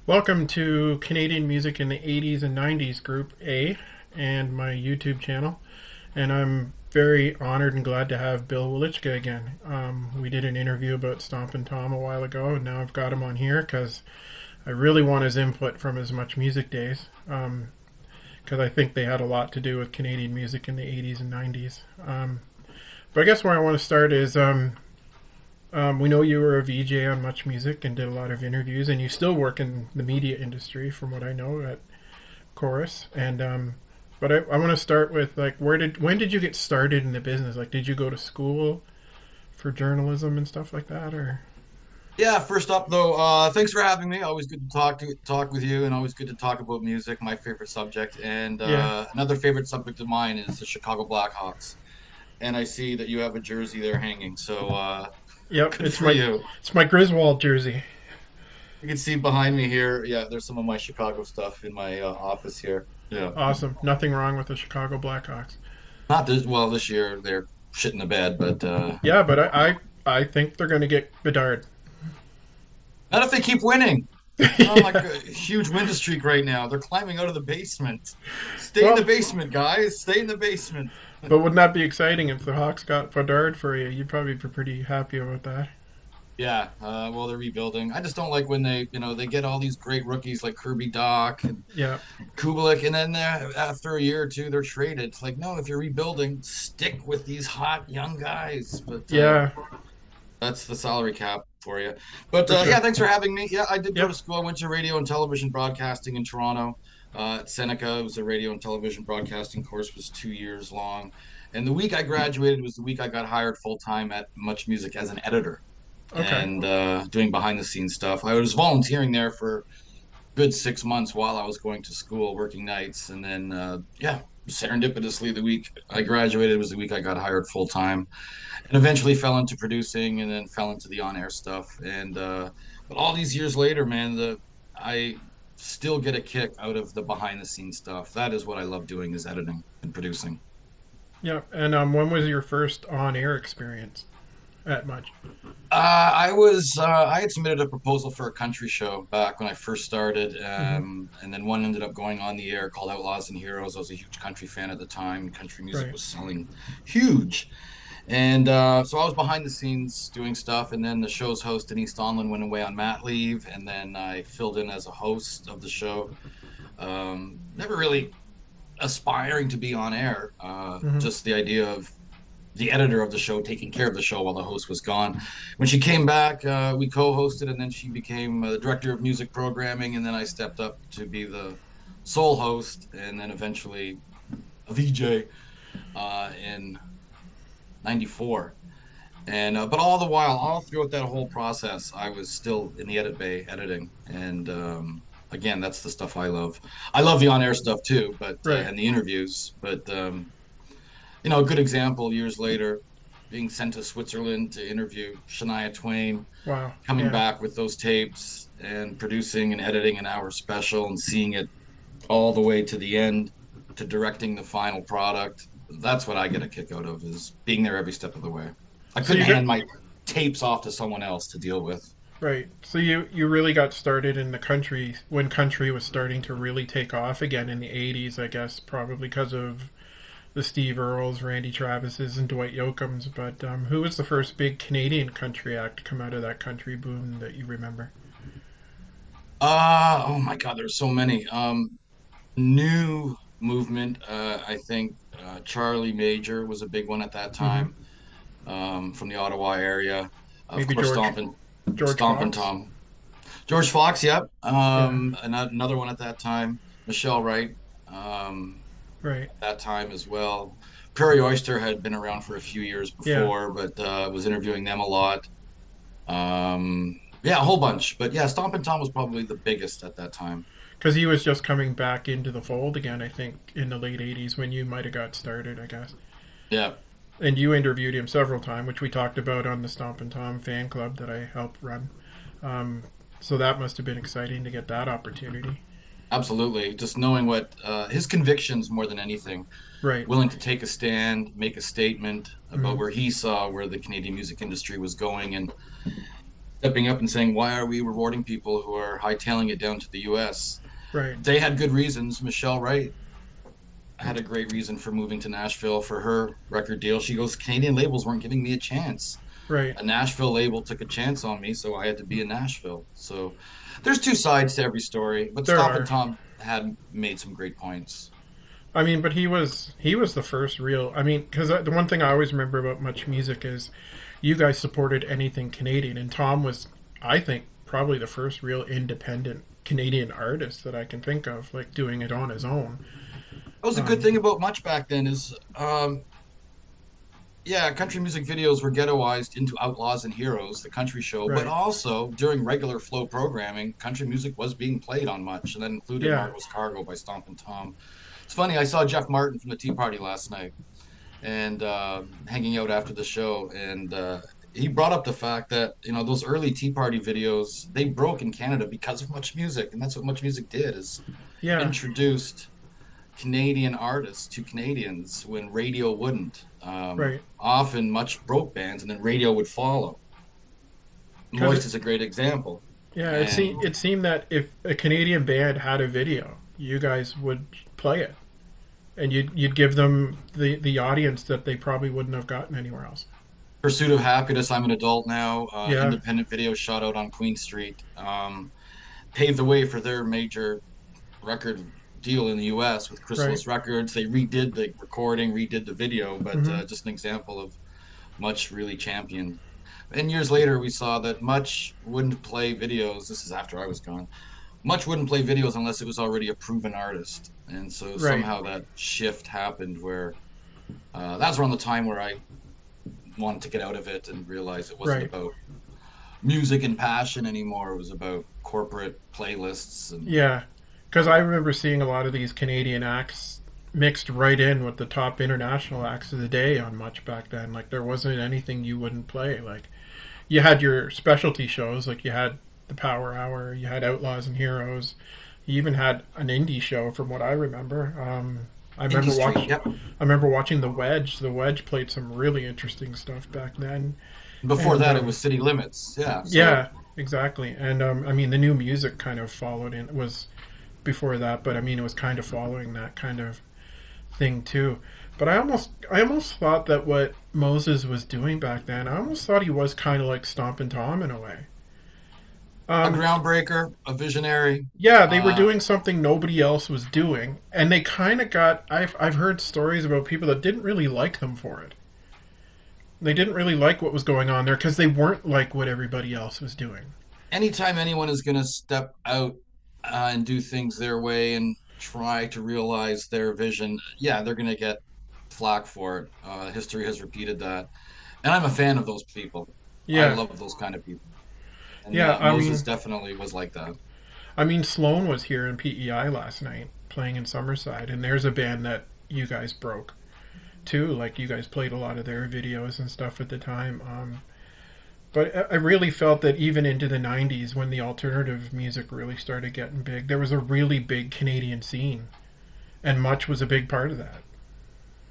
Welcome to Canadian Music in the 80s and 90s Group A and my YouTube channel. And I'm very honored and glad to have Bill Welychka again. We did an interview about Stompin' Tom a while ago, and now I've got him on here because I really want his input from his Much Music days. Because I think they had a lot to do with Canadian music in the 80s and 90s. But I guess where I want to start is we know you were a VJ on Much Music and did a lot of interviews, and you still work in the media industry, from what I know, at Chorus. And but I want to start with like, when did you get started in the business? Like, did you go to school for journalism and stuff like that, or? Yeah, first up though, thanks for having me. Always good to talk with you, and always good to talk about music, my favorite subject. And Yeah. another favorite subject of mine is the Chicago Blackhawks. And I see that you have a jersey there hanging, so Yep. good for you. It's my Griswold jersey. You can see behind me here. Yeah, there's some of my Chicago stuff in my office here. Yeah, Awesome. Nothing wrong with the Chicago Blackhawks. not this well this year. They're shit in the bed, but Yeah, but I think they're going to get Bedard. not if they keep winning. They're on like a huge winning streak right now. They're climbing out of the basement. Stay in the Well, basement, guys. Stay in the basement. but wouldn't that be exciting if the Hawks got Bedard for you? You'd probably be pretty happy about that. Yeah, well, they're rebuilding. I just don't like when they get all these great rookies like Kirby Doc and Yeah. Kubelik, and then after a year or two, they're traded. It's like, no, if you're rebuilding, stick with these hot young guys. But Yeah, that's the salary cap for you. But for yeah, sure. thanks for having me. Yeah, I did go to Yep. school. I went to radio and television broadcasting in Toronto. At Seneca, it was a radio and television broadcasting course, was 2 years long. And the week I graduated was the week I got hired full time at Much Music as an editor Okay. and doing behind the scenes stuff. I was volunteering there for a good 6 months while I was going to school, working nights, and then yeah, serendipitously the week I graduated was the week I got hired full time, and eventually fell into producing, and then fell into the on air stuff. And but all these years later, man, the I still get a kick out of the behind the scenes stuff. That is what I love doing, is editing and producing. Yep. And when was your first on-air experience at Much? I had submitted a proposal for a country show back when I first started, Hmm. and then one ended up going on the air called Outlaws and Heroes. I was a huge country fan at the time. Country music Right. was selling huge, and so I was behind the scenes doing stuff. And then the show's host Denise Donlin went away on mat leave, and then I filled in as a host of the show. Never really aspiring to be on air, Hmm. just the idea of the editor of the show taking care of the show while the host was gone. When she came back, we co-hosted, and then she became the director of music programming, and then I stepped up to be the sole host, and then eventually a VJ in '94. And but all the while, all throughout that whole process, I was still in the edit bay editing, and again, that's the stuff I love. I love the on-air stuff too, but Right. and the interviews, but a good example years later, being sent to Switzerland to interview Shania Twain, Wow. coming Yeah. back with those tapes and producing and editing an hour special and seeing it all the way to the end, to directing the final product. That's what I get a kick out of, is being there every step of the way. I So couldn't you got hand my tapes off to someone else to deal with. right. So you really got started in the country when country was starting to really take off again in the 80s, I guess, probably because of the Steve Earles, Randy Travis's, and Dwight Yoakam's. But who was the first big Canadian country act to come out of that country boom that you remember? Oh my God, there's so many. New movement. I think Charlie Major was a big one at that Hmm. time, from the Ottawa area. Of Maybe course, George Stompin' Fox. Tom. George Fox, yep. Yeah. Another one at that time. Michelle Wright, um, Right. at that time as well. Prairie Oyster had been around for a few years Yeah. before, but was interviewing them a lot. Yeah, a whole bunch. But yeah, Stompin' Tom was probably the biggest at that time. Because he was just coming back into the fold again, I think, in the late 80s when you might have got started, I guess. Yeah. And you interviewed him several times, which we talked about on the Stompin' Tom fan club that I helped run. Um, so that must have been exciting to get that opportunity. Absolutely. Just knowing what his convictions more than anything, Right. willing to take a stand, make a statement about Hmm. where he saw where the Canadian music industry was going. And stepping up and saying, why are we rewarding people who are hightailing it down to the US? Right. They had good reasons. Michelle Wright had a great reason for moving to Nashville for her record deal. She goes, Canadian labels weren't giving me a chance. Right. A Nashville label took a chance on me, so I had to be in Nashville. So there's two sides to every story, but There Stop and are. Tom had made some great points. I mean, but he was the first real. I mean, because the one thing I always remember about Much Music is you guys supported anything Canadian, and Tom was, I think, probably the first real independent Canadian artist that I can think of, like doing it on his own. That was a good thing about Much back then is, yeah, country music videos were ghettoized into Outlaws and Heroes, the country show, but Right. also during regular flow programming, country music was being played on Much, and that included Yeah. Margo's Cargo by Stompin' Tom. It's funny, I saw Jeff Martin from the Tea Party last night and hanging out after the show, and he brought up the fact that, you know, those early Tea Party videos, they broke in Canada because of Much Music, and that's what Much Music did, is Yeah. introduced Canadian artists to Canadians when radio wouldn't. Right. Often Much broke bands, and then radio would follow. Because Moist is a great example. yeah, And it seemed that if a Canadian band had a video, you guys would play it, and you'd give them the audience that they probably wouldn't have gotten anywhere else. Pursuit of Happiness, I'm an Adult Now, Yeah. independent video shot out on Queen Street, paved the way for their major record deal in the US with Right. Chrysalis Records. They redid the recording, redid the video, but Hmm. just an example of Much really championed. And years later, we saw that Much wouldn't play videos. This is after I was gone. Much wouldn't play videos unless it was already a proven artist. And so Right. somehow that shift happened where that's around the time where I wanted to get out of it and realize it wasn't Right. about music and passion anymore. It was about corporate playlists and Yeah. Because I remember seeing a lot of these Canadian acts mixed right in with the top international acts of the day on Much back then. Like there wasn't anything you wouldn't play. Like you had your specialty shows, like you had the Power Hour, you had Outlaws and Heroes, you even had an indie show, from what I remember. I Indie remember Street. watch. Yep. I remember watching the Wedge. The Wedge played some really interesting stuff back then. Before And that, it was City Limits. Yeah. So yeah, exactly. And I mean, the New Music kind of followed in. Was before that, but I mean, it was kind of following that kind of thing too. But I almost thought that what Moses was doing back then, I almost thought he was kind of like Stompin' Tom in a way. a Um, groundbreaker, a visionary. yeah, they were Uh, doing something nobody else was doing, and they kind of got. I've heard stories about people that didn't really like them for it. They didn't really like what was going on there because they weren't like what everybody else was doing. Anytime anyone is going to step out and do things their way and try to realize their vision, yeah, they're going to get flack for it. History has repeated that. And I'm a fan of those people. I Yeah, love those kind of people. And yeah. Moses definitely was like that. I mean, Sloan was here in PEI last night playing in Summerside, and there's a band that you guys broke too. Like you guys played a lot of their videos and stuff at the time. But I really felt that even into the '90s, when the alternative music really started getting big, there was a really big Canadian scene, and Much was a big part of that.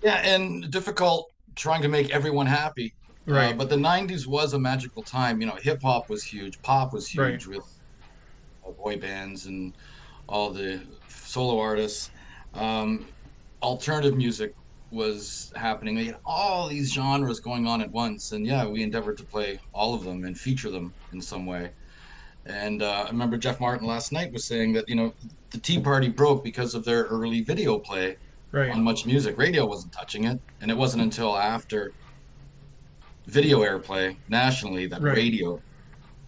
Yeah, and difficult trying to make everyone happy. Right, But the 90s was a magical time. You know, hip hop was huge, pop was right, huge with boy bands and all the solo artists. Um, Alternative music was happening. They had all these genres going on at once, and yeah, we endeavored to play all of them and feature them in some way. And I remember Jeff Martin last night was saying that, you know, the Tea Party broke because of their early video play right. on Much Music. Radio wasn't touching it, and it wasn't until after video airplay nationally that Right. radio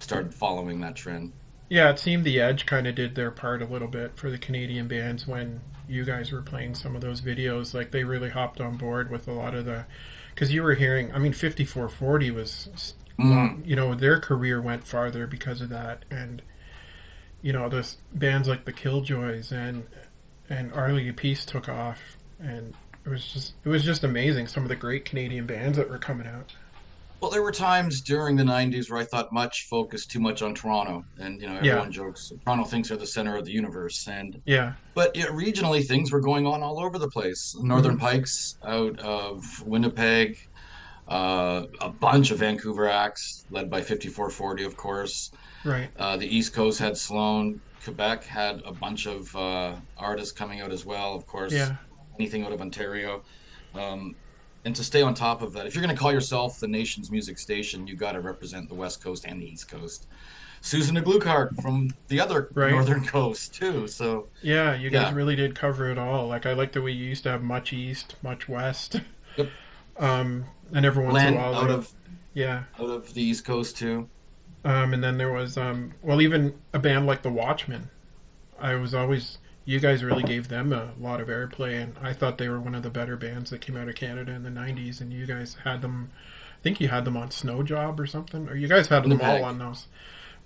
started following that trend. Yeah, it seemed the Edge kind of did their part a little bit for the Canadian bands when you guys were playing some of those videos. Like they really hopped on board with a lot of the, because you were hearing. I mean, 5440 was, Mm. you know, their career went farther because of that, and you know, those bands like the Killjoys and Arlie Peace took off, and it was just amazing. Some of the great Canadian bands that were coming out. Well, there were times during the 90s where I thought Much focused too much on Toronto. And, you know, Yeah, everyone jokes Toronto thinks they're the center of the universe. yeah, But yeah, regionally, things were going on all over the place. hmm Northern Pikes out of Winnipeg, A bunch of Vancouver acts led by 5440, of course. Right. The East Coast had Sloan. Quebec had a bunch of artists coming out as well, of course. Yeah. Anything out of Ontario. Um, and to stay on top of that, if you're going to call yourself the nation's music station, you got to represent the West Coast and the East Coast. Susan Gluckhart from the other Right. northern coast too. So Yeah, you guys yeah, really did cover it all. Like I like the way you used to have much east, much west, yep. and every once in a Len while, like, yeah. out of the East Coast too. And then there was well, even a band like the Watchmen. I was always you guys really gave them a lot of airplay, and I thought they were one of the better bands that came out of Canada in the '90s. And you guys had them. I think you had them on Snow Job or something, or you guys had them all Winnipeg. on those.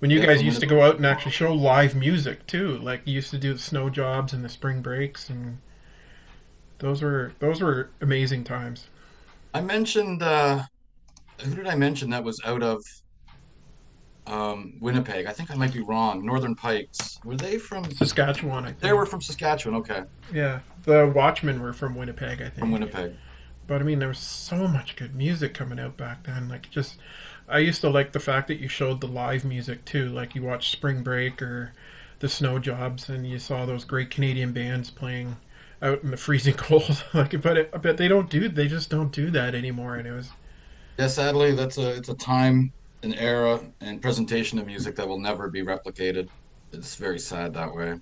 When you Yeah, guys from used to Winnipeg. go out and actually show live music too, like you used to do the snow jobs and the spring breaks, and those were amazing times. I mentioned who did I mention that was out of Winnipeg? I think I might be wrong. Northern Pikes. Were they from? Saskatchewan, I They think. were from Saskatchewan. Okay, Yeah, the Watchmen were from Winnipeg, I from think. Winnipeg. But I mean, there was so much good music coming out back then. Like, just I used to like the fact that you showed the live music too. Like, you watched Spring Break or the Snow Jobs, and you saw those great Canadian bands playing out in the freezing cold. Like, but they don't do they just don't do that anymore. And it was Yeah, sadly, it's a time, an era, and presentation of music that will never be replicated. It's very sad that way.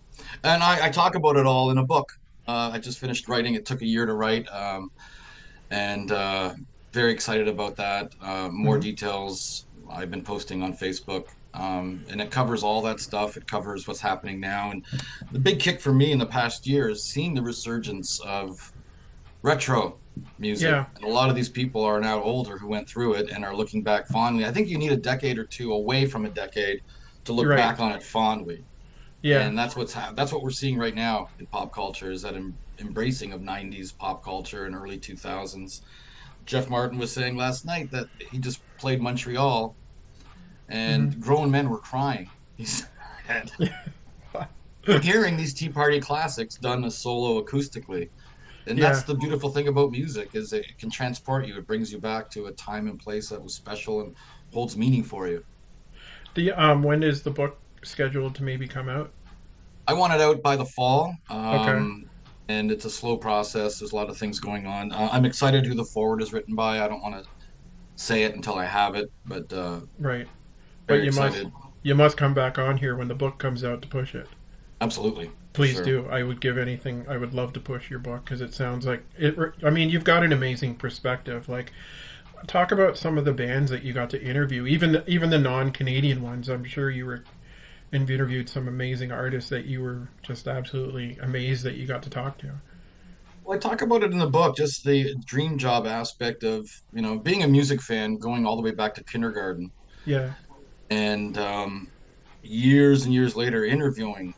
And I talk about it all in a book. I just finished writing. It took a year to write, and very excited about that. More mhm. details I've been posting on Facebook. And it covers all that stuff. It covers what's happening now. And the big kick for me in the past year is seeing the resurgence of retro music. Yeah, And a lot of these people are now older who went through it and are looking back fondly. I think you need a decade or two away from a decade to you're look right. back on it fondly. Yeah, And that's what we're seeing right now in pop culture is that embracing of 90s pop culture and early 2000s. Jeff Martin was saying last night that he just played Montreal hmm and grown men were crying. He said, yeah, hearing these Tea Party classics done as solo acoustically. And that's yeah. the beautiful thing about music is it can transport you. It brings you back to a time and place that was special and holds meaning for you. The when is the book scheduled to maybe come out? I want it out by the fall, Okay, and it's a slow process. There's a lot of things going on. I'm excited who the forward is written by. I don't want to say it until I have it, but right. But very excited. you must come back on here when the book comes out to push it. Absolutely, for Please sure. do. I would give anything. I would love to push your book because it sounds like it. I mean, you've got an amazing perspective. Like, talk about some of the bands that you got to interview, even the non-Canadian ones. I'm sure you were and interviewed some amazing artists that you were just absolutely amazed that you got to talk to. Well, I talk about it in the book, just the dream job aspect of, being a music fan, going all the way back to kindergarten, Yeah. and years and years later, interviewing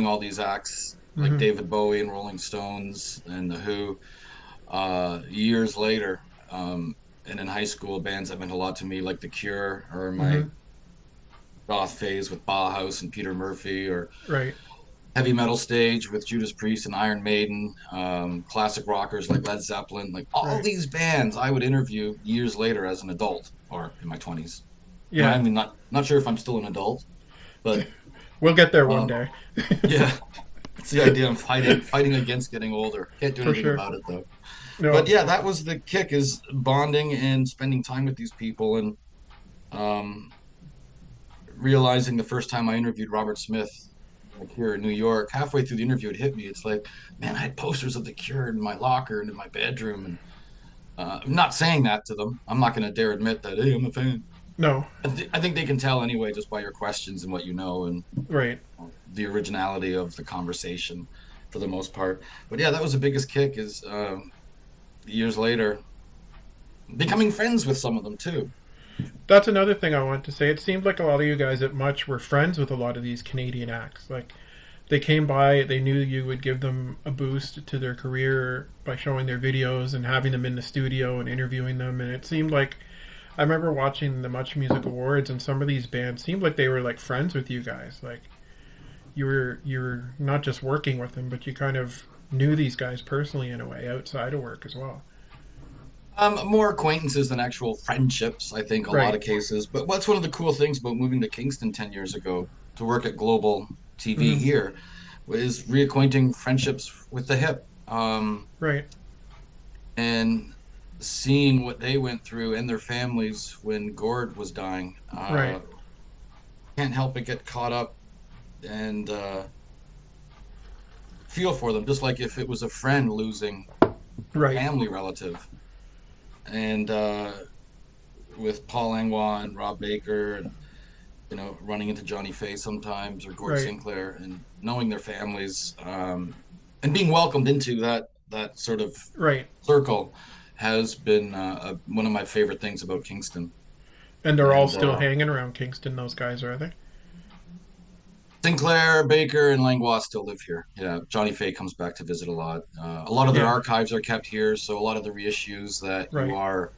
all these acts like Mm-hmm. David Bowie and Rolling Stones and The Who. Years later, and in high school, bands that meant a lot to me, like The Cure, or my Mm-hmm. goth phase with Bauhaus and Peter Murphy, or Right. heavy metal stage with Judas Priest and Iron Maiden, classic rockers like Led Zeppelin, like all Right. these bands I would interview years later as an adult or in my 20s. I Yeah. mean, not sure if I'm still an adult, but We'll get there one um, day. yeah, it's the idea of fighting against getting older. Can't do For anything sure. about it though. But No. yeah, that was the kick is bonding and spending time with these people and um, realizing the first time I interviewed Robert Smith like here in New York, halfway through the interview, it hit me. It's like, man, I had posters of The Cure in my locker and in my bedroom, and I'm not saying that to them. I'm not going to dare admit that. Hey, I'm a fan. No. I think they can tell anyway, just by your questions and what you know, and Right. the originality of the conversation, for the most part. But yeah, that was the biggest kick. Is years later becoming friends with some of them too. That's another thing I want to say. It seemed like a lot of you guys at Much were friends with a lot of these Canadian acts. Like, they came by, they knew you would give them a boost to their career by showing their videos and having them in the studio and interviewing them. And it seemed like I remember watching the Much Music Awards, and some of these bands seemed like they were like friends with you guys. Like, you were not just working with them, but you kind of knew these guys personally in a way outside of work as well. More acquaintances than actual friendships, I think, a lot Right. of cases. But what's one of the cool things about moving to Kingston 10 years ago to work at Global TV Hmm. here was reacquainting friendships with the hip, Right. and seeing what they went through and their families when Gord was dying. Right. Can't help but get caught up and feel for them, just like if it was a friend losing a Right. family relative. And with Paul Langlois and Rob Baker, and running into Johnny Faye sometimes, or Gord Right. Sinclair, and knowing their families, and being welcomed into that sort of Right. circle has been one of my favorite things about Kingston. And they're all And still hanging around Kingston. Those guys, are they? Sinclair, Baker, and Langlois still live here. Yeah, Johnny Faye comes back to visit a lot. A lot of their Yeah. archives are kept here, so a lot of the reissues that you Right. are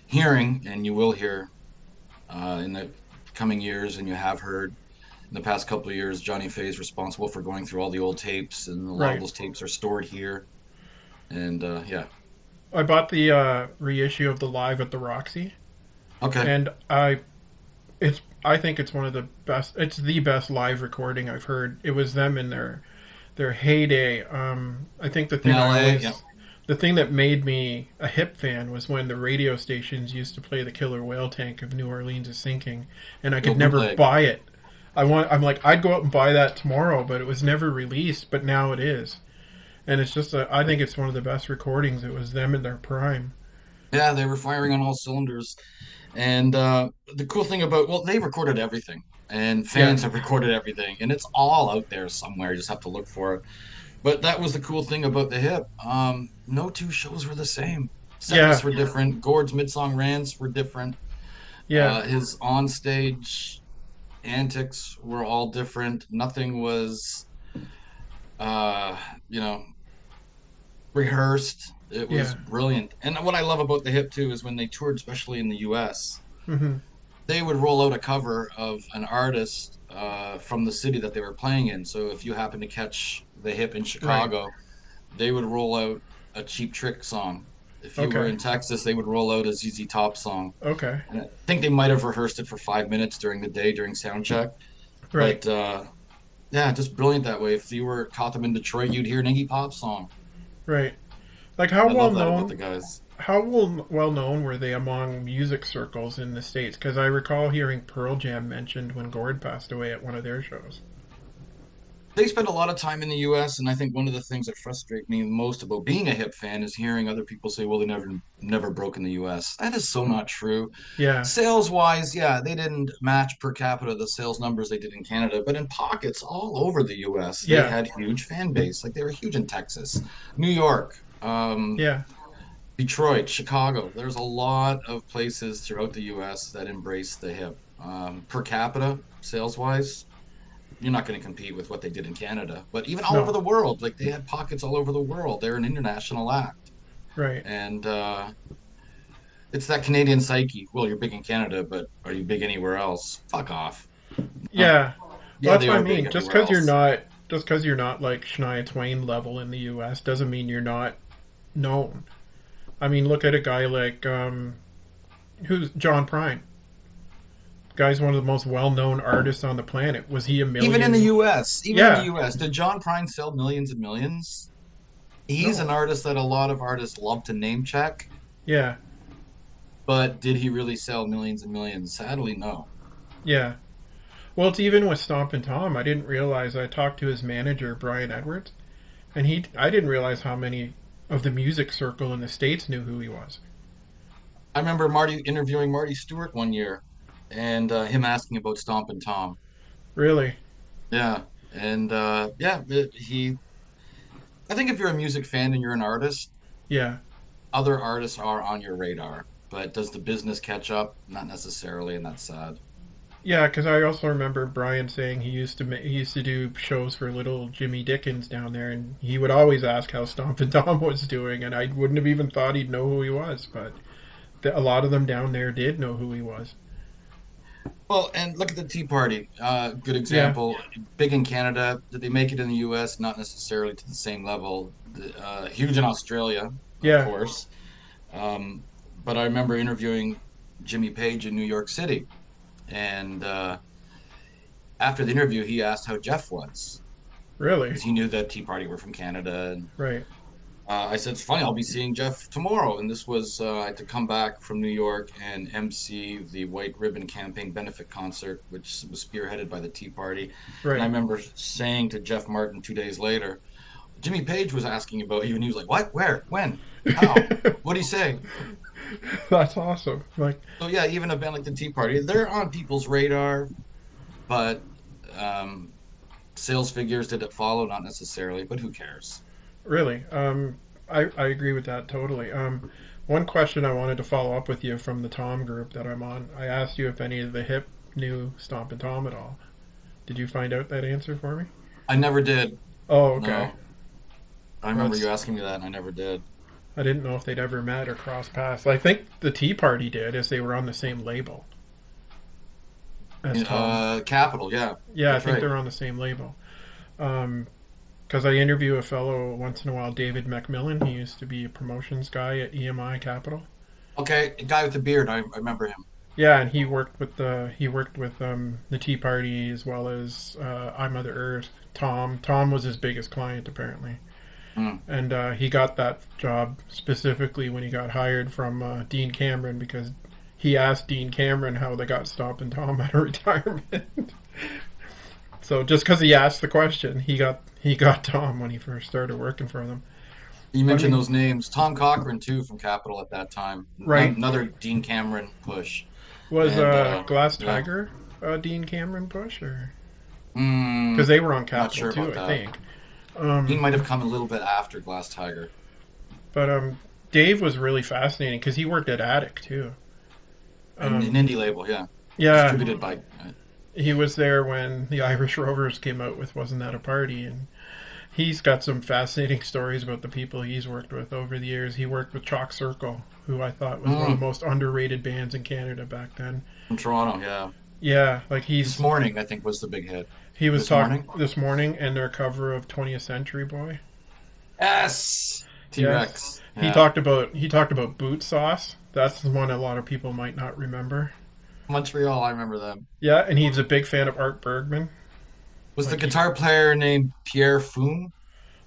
hearing and you will hear in the coming years, and you have heard in the past couple of years, Johnny Faye is responsible for going through all the old tapes, and a lot of Right. those tapes are stored here. And yeah, I bought the reissue of the Live at the Roxy, okay, and I think it's one of the best. It's the best live recording I've heard. It was them in their heyday. I think in LA, yeah, the thing that made me a hip fan was when the radio stations used to play the Killer Whale Tank of New Orleans is Sinking, and I the could never bootleg. buy it. I'm like, I'd go out and buy that tomorrow, but it was never released. But now it is, and it's just I think it's one of the best recordings. It was them in their prime. Yeah, they were firing on all cylinders. And the cool thing about, well, they recorded everything, and Yeah, fans have recorded everything, and it's all out there somewhere. You just have to look for it. But that was the cool thing about the hip. No two shows were the same. Set lists yeah, were different. Gord's mid-song rants were different. yeah, His on-stage antics were all different. Nothing was, uh, you know, rehearsed. It was yeah. brilliant. And what I love about the hip too is when they toured, especially in the U.S., Hmm. they would roll out a cover of an artist from the city that they were playing in. So if you happen to catch the hip in Right. Chicago, they would roll out a Cheap Trick song. If you were Okay. in Texas, they would roll out a ZZ Top song. Okay. And I think they might have rehearsed it for 5 minutes during the day during sound check. Right. But yeah, just brilliant that way. If you were caught them in Detroit, you'd hear an Iggy Pop song. Right. Like I love that about the guys. well known were they among music circles in the States? Because I recall hearing Pearl Jam mentioned when Gord passed away at one of their shows. They spend a lot of time in the US, and I think one of the things that frustrate me most about being a hip fan is hearing other people say, well, they never broke in the US. That is so not true. Yeah. Sales wise, yeah, they didn't match per capita the sales numbers they did in Canada, but in pockets all over the US, they Yeah. had huge fan base. Like they were huge in Texas, New York, Yeah. Detroit, Chicago. There's a lot of places throughout the US that embrace the hip. Per capita, sales wise, you're not going to compete with what they did in Canada, but even all over No. the world, like they had pockets all over the world. They're an international act, Right. and it's that Canadian psyche. Well, you're big in Canada, but are you big anywhere else? Fuck off. Uh, Yeah. Well, yeah, that's they what I are big mean. everywhere else. Just because you're not like Shania Twain level in the U.S. doesn't mean you're not known. I mean, look at a guy like who's John Prine. Guy's one of the most well-known artists on the planet. Was he a Even in the million? U.S., Yeah. did John Prine sell millions and millions? He's No. an artist that a lot of artists love to name check, Yeah. but did he really sell millions and millions? Sadly, no. Yeah. Well, it's even with Stompin' Tom. I didn't realize. I talked to his manager, Brian Edwards, and I didn't realize how many of the music circle in the States knew who he was. I remember Marty interviewing Marty Stewart one year, and him asking about Stompin' Tom. Really? Yeah, and yeah, he. I think if you're a music fan and you're an artist, Yeah. other artists are on your radar. But does the business catch up? Not necessarily, and that's sad. Yeah, because I also remember Brian saying he used to do shows for little Jimmy Dickens down there, and he would always ask how Stompin' Tom was doing, and I wouldn't have even thought he'd know who he was, but a lot of them down there did know who he was. Well, and look at the Tea Party. Good Yeah, example. Big in Canada. Did they make it in the U.S.? Not necessarily to the same level. Huge in Australia, of yeah, course. Um, but I remember interviewing Jimmy Page in New York City, and after the interview, he asked how Jeff was Really? because he knew that Tea Party were from Canada. And Right. I said, "It's funny, I'll be seeing Jeff tomorrow." And this was I had to come back from New York and MC the White Ribbon Campaign benefit concert, which was spearheaded by the Tea Party. And I Right. remember saying to Jeff Martin 2 days later, Jimmy Page was asking about you, and he was like, "What? Where? When? How? What did he say?" That's awesome. Like, So yeah, even a band like the Tea Party, they're on people's radar, but um, sales figures did it follow? Not necessarily, but who cares? really, I agree with that totally. One question I wanted to follow up with you from the Tom group that I'm on. I asked you if any of the hip knew Stompin' Tom at all. Did you find out that answer for me? I never did. Oh, okay. No, I remember That's you asking me that, and I never did. I didn't know if they'd ever met or crossed paths. I think the Tea Party did, as they were on the same label as Tom. Capital, yeah, Yeah, I that's think right. they're on the same label. Because I interview a fellow once in a while, David McMillan. He used to be a promotions guy at EMI Capital. Okay, a guy with the beard, I remember him. Yeah, and he worked with the Tea Party as well as I Mother Earth. Tom was his biggest client apparently, Mm. and he got that job specifically when he got hired from Dean Cameron because he asked Dean Cameron how they got Stompin' Tom out of retirement. So just because he asked the question, he got Tom when he first started working for them. You But I mentioned mean, those names. Tom Cochran, too, from Capital at that time. right? Another Dean Cameron push. Was And Glass yeah, Tiger Dean Cameron push or mm, because they were on not Capitol sure about too, I that. think. He Um, might have come a little bit after Glass Tiger. but Dave was really fascinating because he worked at Attic too. And an Um, indie label, yeah. yeah, Distributed by. he was there when the Irish Rovers came out with "Wasn't That a Party," and he's got some fascinating stories about the people he's worked with over the years. He worked with Chalk Circle, who I thought was one of the Mm, most underrated bands in Canada back then. from Toronto, yeah. Yeah, like This Morning, I think, was the big hit. he was This talking Morning? this morning and their cover of 20th Century Boy. Yes! T Yes. Rex. He Yeah. talked about he talked about boot sauce. That's one a lot of people might not remember. Montreal, I remember them. Yeah, and he's a big fan of Art Bergman. Was the Like he guitar player named Pierre Fume?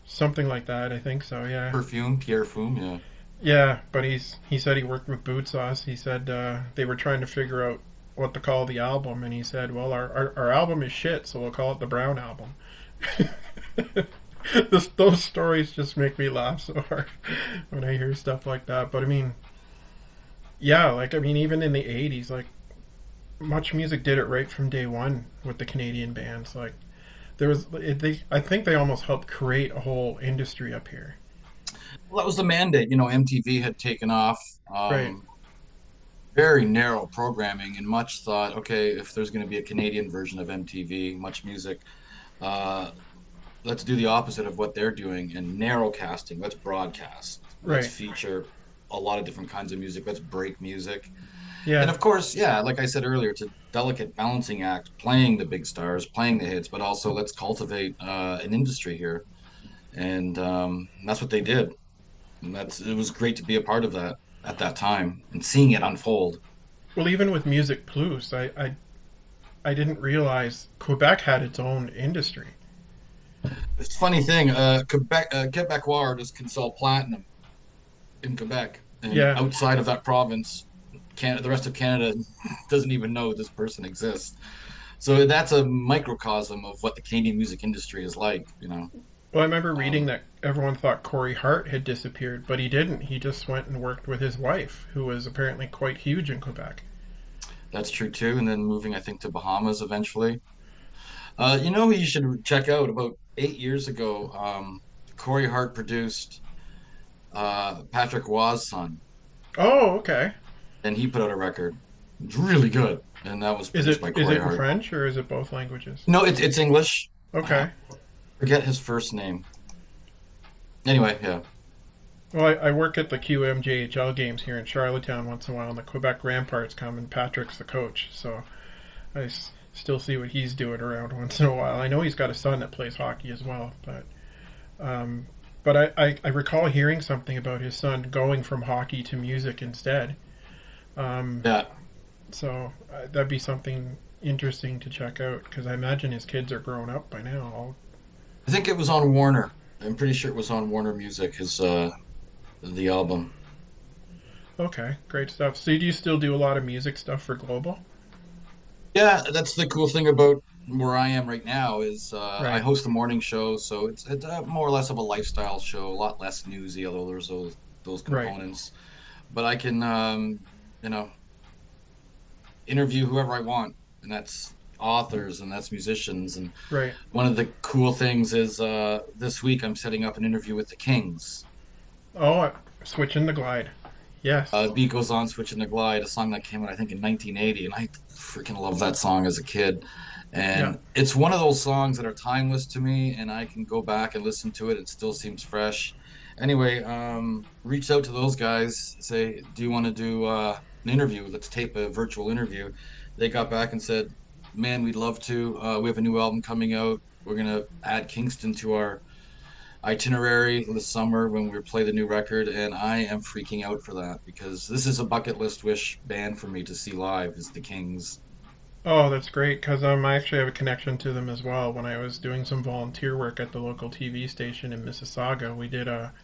something like that, I think so, yeah. Perfume? Pierre Fume, yeah. Yeah, but he said he worked with boot sauce. He said they were trying to figure out what to call the album and he said, "Well, our album is shit, so we'll call it the Brown album." Those stories just make me laugh so hard when I hear stuff like that. But I mean, yeah, like I mean even in the 80s like much music did it right from day one with the Canadian bands. Like there was, I think they almost helped create a whole industry up here. Well, that was the mandate. MTV had taken off. Right, Um, Very narrow programming, and much thought, okay, if there's going to be a Canadian version of MTV, Much Music, uh, let's do the opposite of what they're doing and narrow casting. Let's broadcast. Let's right, feature a lot of different kinds of music. Let's break music. And yeah. of course, yeah, like I said earlier, it's a delicate balancing act, playing the big stars, playing the hits, but also let's cultivate an industry here. And that's what they did. And it was great to be a part of that at that time and seeing it unfold. Well, even with Music Plus, I didn't realize Quebec had its own industry. It's a funny thing, Quebecois artists can sell platinum in Quebec, and Yeah. outside of that province, the rest of Canada doesn't even know this person exists. So that's a microcosm of what the Canadian music industry is like. Well, I remember reading Um, that everyone thought Corey Hart had disappeared, but he didn't. He just went and worked with his wife, who was apparently quite huge in Quebec. that's true too. And then moving, I think, to Bahamas eventually. Who you should check out about 8 years ago? Corey Hart produced Patrick Waugh's son, Oh, okay. and he put out a record. It's really good, and that was Is produced it by is Corey it in Hart. French or is it both languages? No, it's English. Okay. Forget his first name. Anyway, yeah. Well, I work at the QMJHL games here in Charlottetown once in a while, and the Quebec Ramparts come, and Patrick's the coach, so still see what he's doing around once in a while. I know he's got a son that plays hockey as well, but um, But I recall hearing something about his son going from hockey to music instead. Um, Yeah, so that'd be something interesting to check out because I imagine his kids are grown up by now. I think it was on Warner. I'm pretty sure it was on Warner Music. His the album. Okay, great stuff. So do you still do a lot of music stuff for Global? Yeah, that's the cool thing about where I am right now is I Right, host a morning show, so it's more or less of a lifestyle show, a lot less newsy, although there's those right, components. But I can you know interview whoever I want, and that's authors and that's musicians. And right. one of the cool things is this week I'm setting up an interview with the Kings. Oh, switching the glide. Yes. Beat Goes On, Switching the Glide, a song that came out I think in 1980, and I freaking love that song as a kid. Yeah. And it's one of those songs that are timeless to me, and I can go back and listen to it. It still seems fresh. Anyway, reached out to those guys, say, do you want to do an interview? Let's tape a virtual interview. They got back and said, man, we'd love to. We have a new album coming out. We're going to add Kingston to our itinerary this summer when we play the new record, and I am freaking out for that because this is a bucket list wish band for me to see live is the Kings. Oh, that's great because I actually have a connection to them as well. When I was doing some volunteer work at the local TV station in Mississauga, we did a.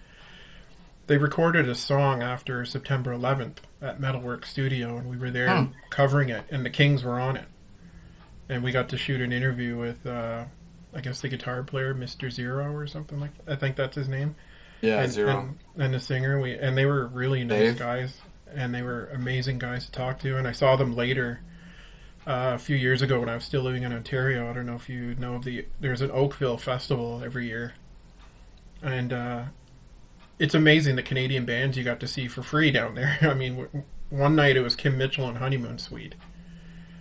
They recorded a song after September 11th at Metalwork Studio, and we were there Hmm. covering it, and the Kings were on it, and we got to shoot an interview with, I guess the guitar player, Mr. Zero or something like that. I think that's his name, Yeah, and Zero. and the singer. And they were really nice Dave. guys, and they were amazing guys to talk to. And I saw them later a few years ago when I was still living in Ontario. I don't know if you know of there's an Oakville festival every year, and it's amazing the Canadian bands you got to see for free down there. I mean, one night it was Kim Mitchell and Honeymoon Suite,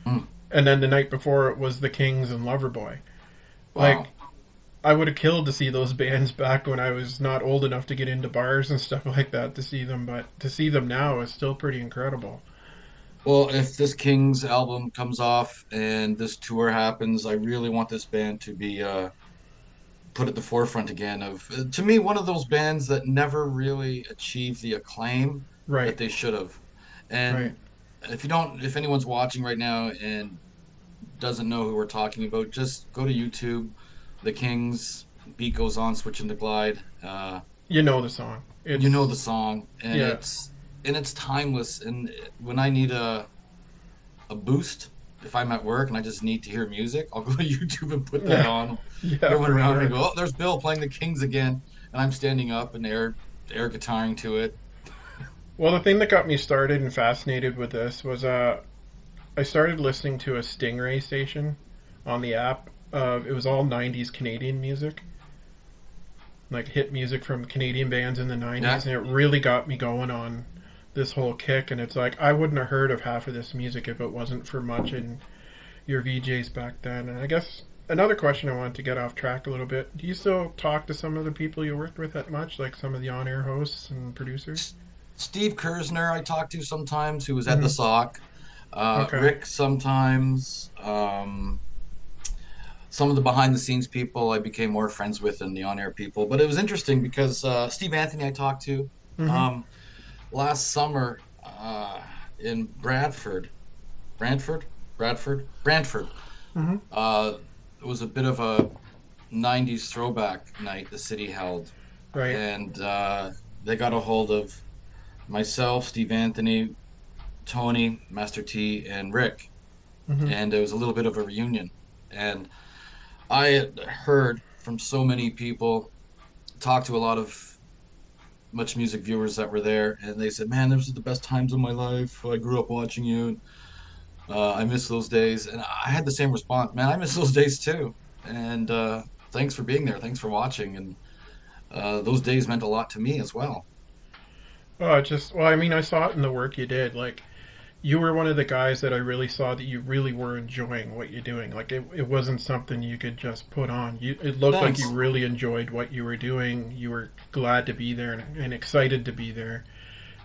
Hmm. and then the night before it was the Kings and Loverboy. Like, Wow. I would have killed to see those bands back when I was not old enough to get into bars and stuff like that to see them, but to see them now is still pretty incredible. Well, if this Kings album comes off and this tour happens, I really want this band to be put at the forefront again of to me one of those bands that never really achieved the acclaim that Right, they should have. right. And if anyone's watching right now and doesn't know who we're talking about, just go to YouTube, The Kings, Beat Goes On, Switching to Glide. You know the song. You know It's the song, and yeah, it's timeless. And when I need a boost, if I'm at work and I just need to hear music, I'll go to YouTube and put that yeah, on. yeah, Everyone for around me sure. go, oh, there's Bill playing the Kings again, and I'm standing up and air guitaring to it. Well, the thing that got me started and fascinated with this was I started listening to a Stingray station on the app. It was all '90s Canadian music, like hit music from Canadian bands in the Yeah, '90s, and it really got me going on this whole kick. And it's like I wouldn't have heard of half of this music if it wasn't for much in your VJs back then. And I guess another question I wanted to get off track a little bit: do you still talk to some of the people you worked with at much, like some of the on-air hosts and producers? Steve Kersner I talk to sometimes, who was at the Hmm. Sock. Okay. Rick sometimes. Some of the behind the scenes people I became more friends with than the on air people. But it was interesting because Steve Anthony I talked to Hmm. um, last summer in Brantford. Hmm. It was a bit of a 90s throwback night the city held. Right. And they got a hold of myself, Steve Anthony, Tony, Master T, and Rick. Hmm. And it was a little bit of a reunion. And I had heard from so many people, talked to a lot of much music viewers that were there, and they said, "Man, those are the best times of my life. I grew up watching you. I miss those days." And I had the same response, "Man, I miss those days too." And thanks for being there. Thanks for watching. And those days meant a lot to me as well. Oh, well, I mean, I saw it in the work you did. Like, you were one of the guys that I really saw that you really were enjoying what you're doing. Like, it wasn't something you could just put on. It looked like you Thanks. really enjoyed what you were doing. You were glad to be there and excited to be there,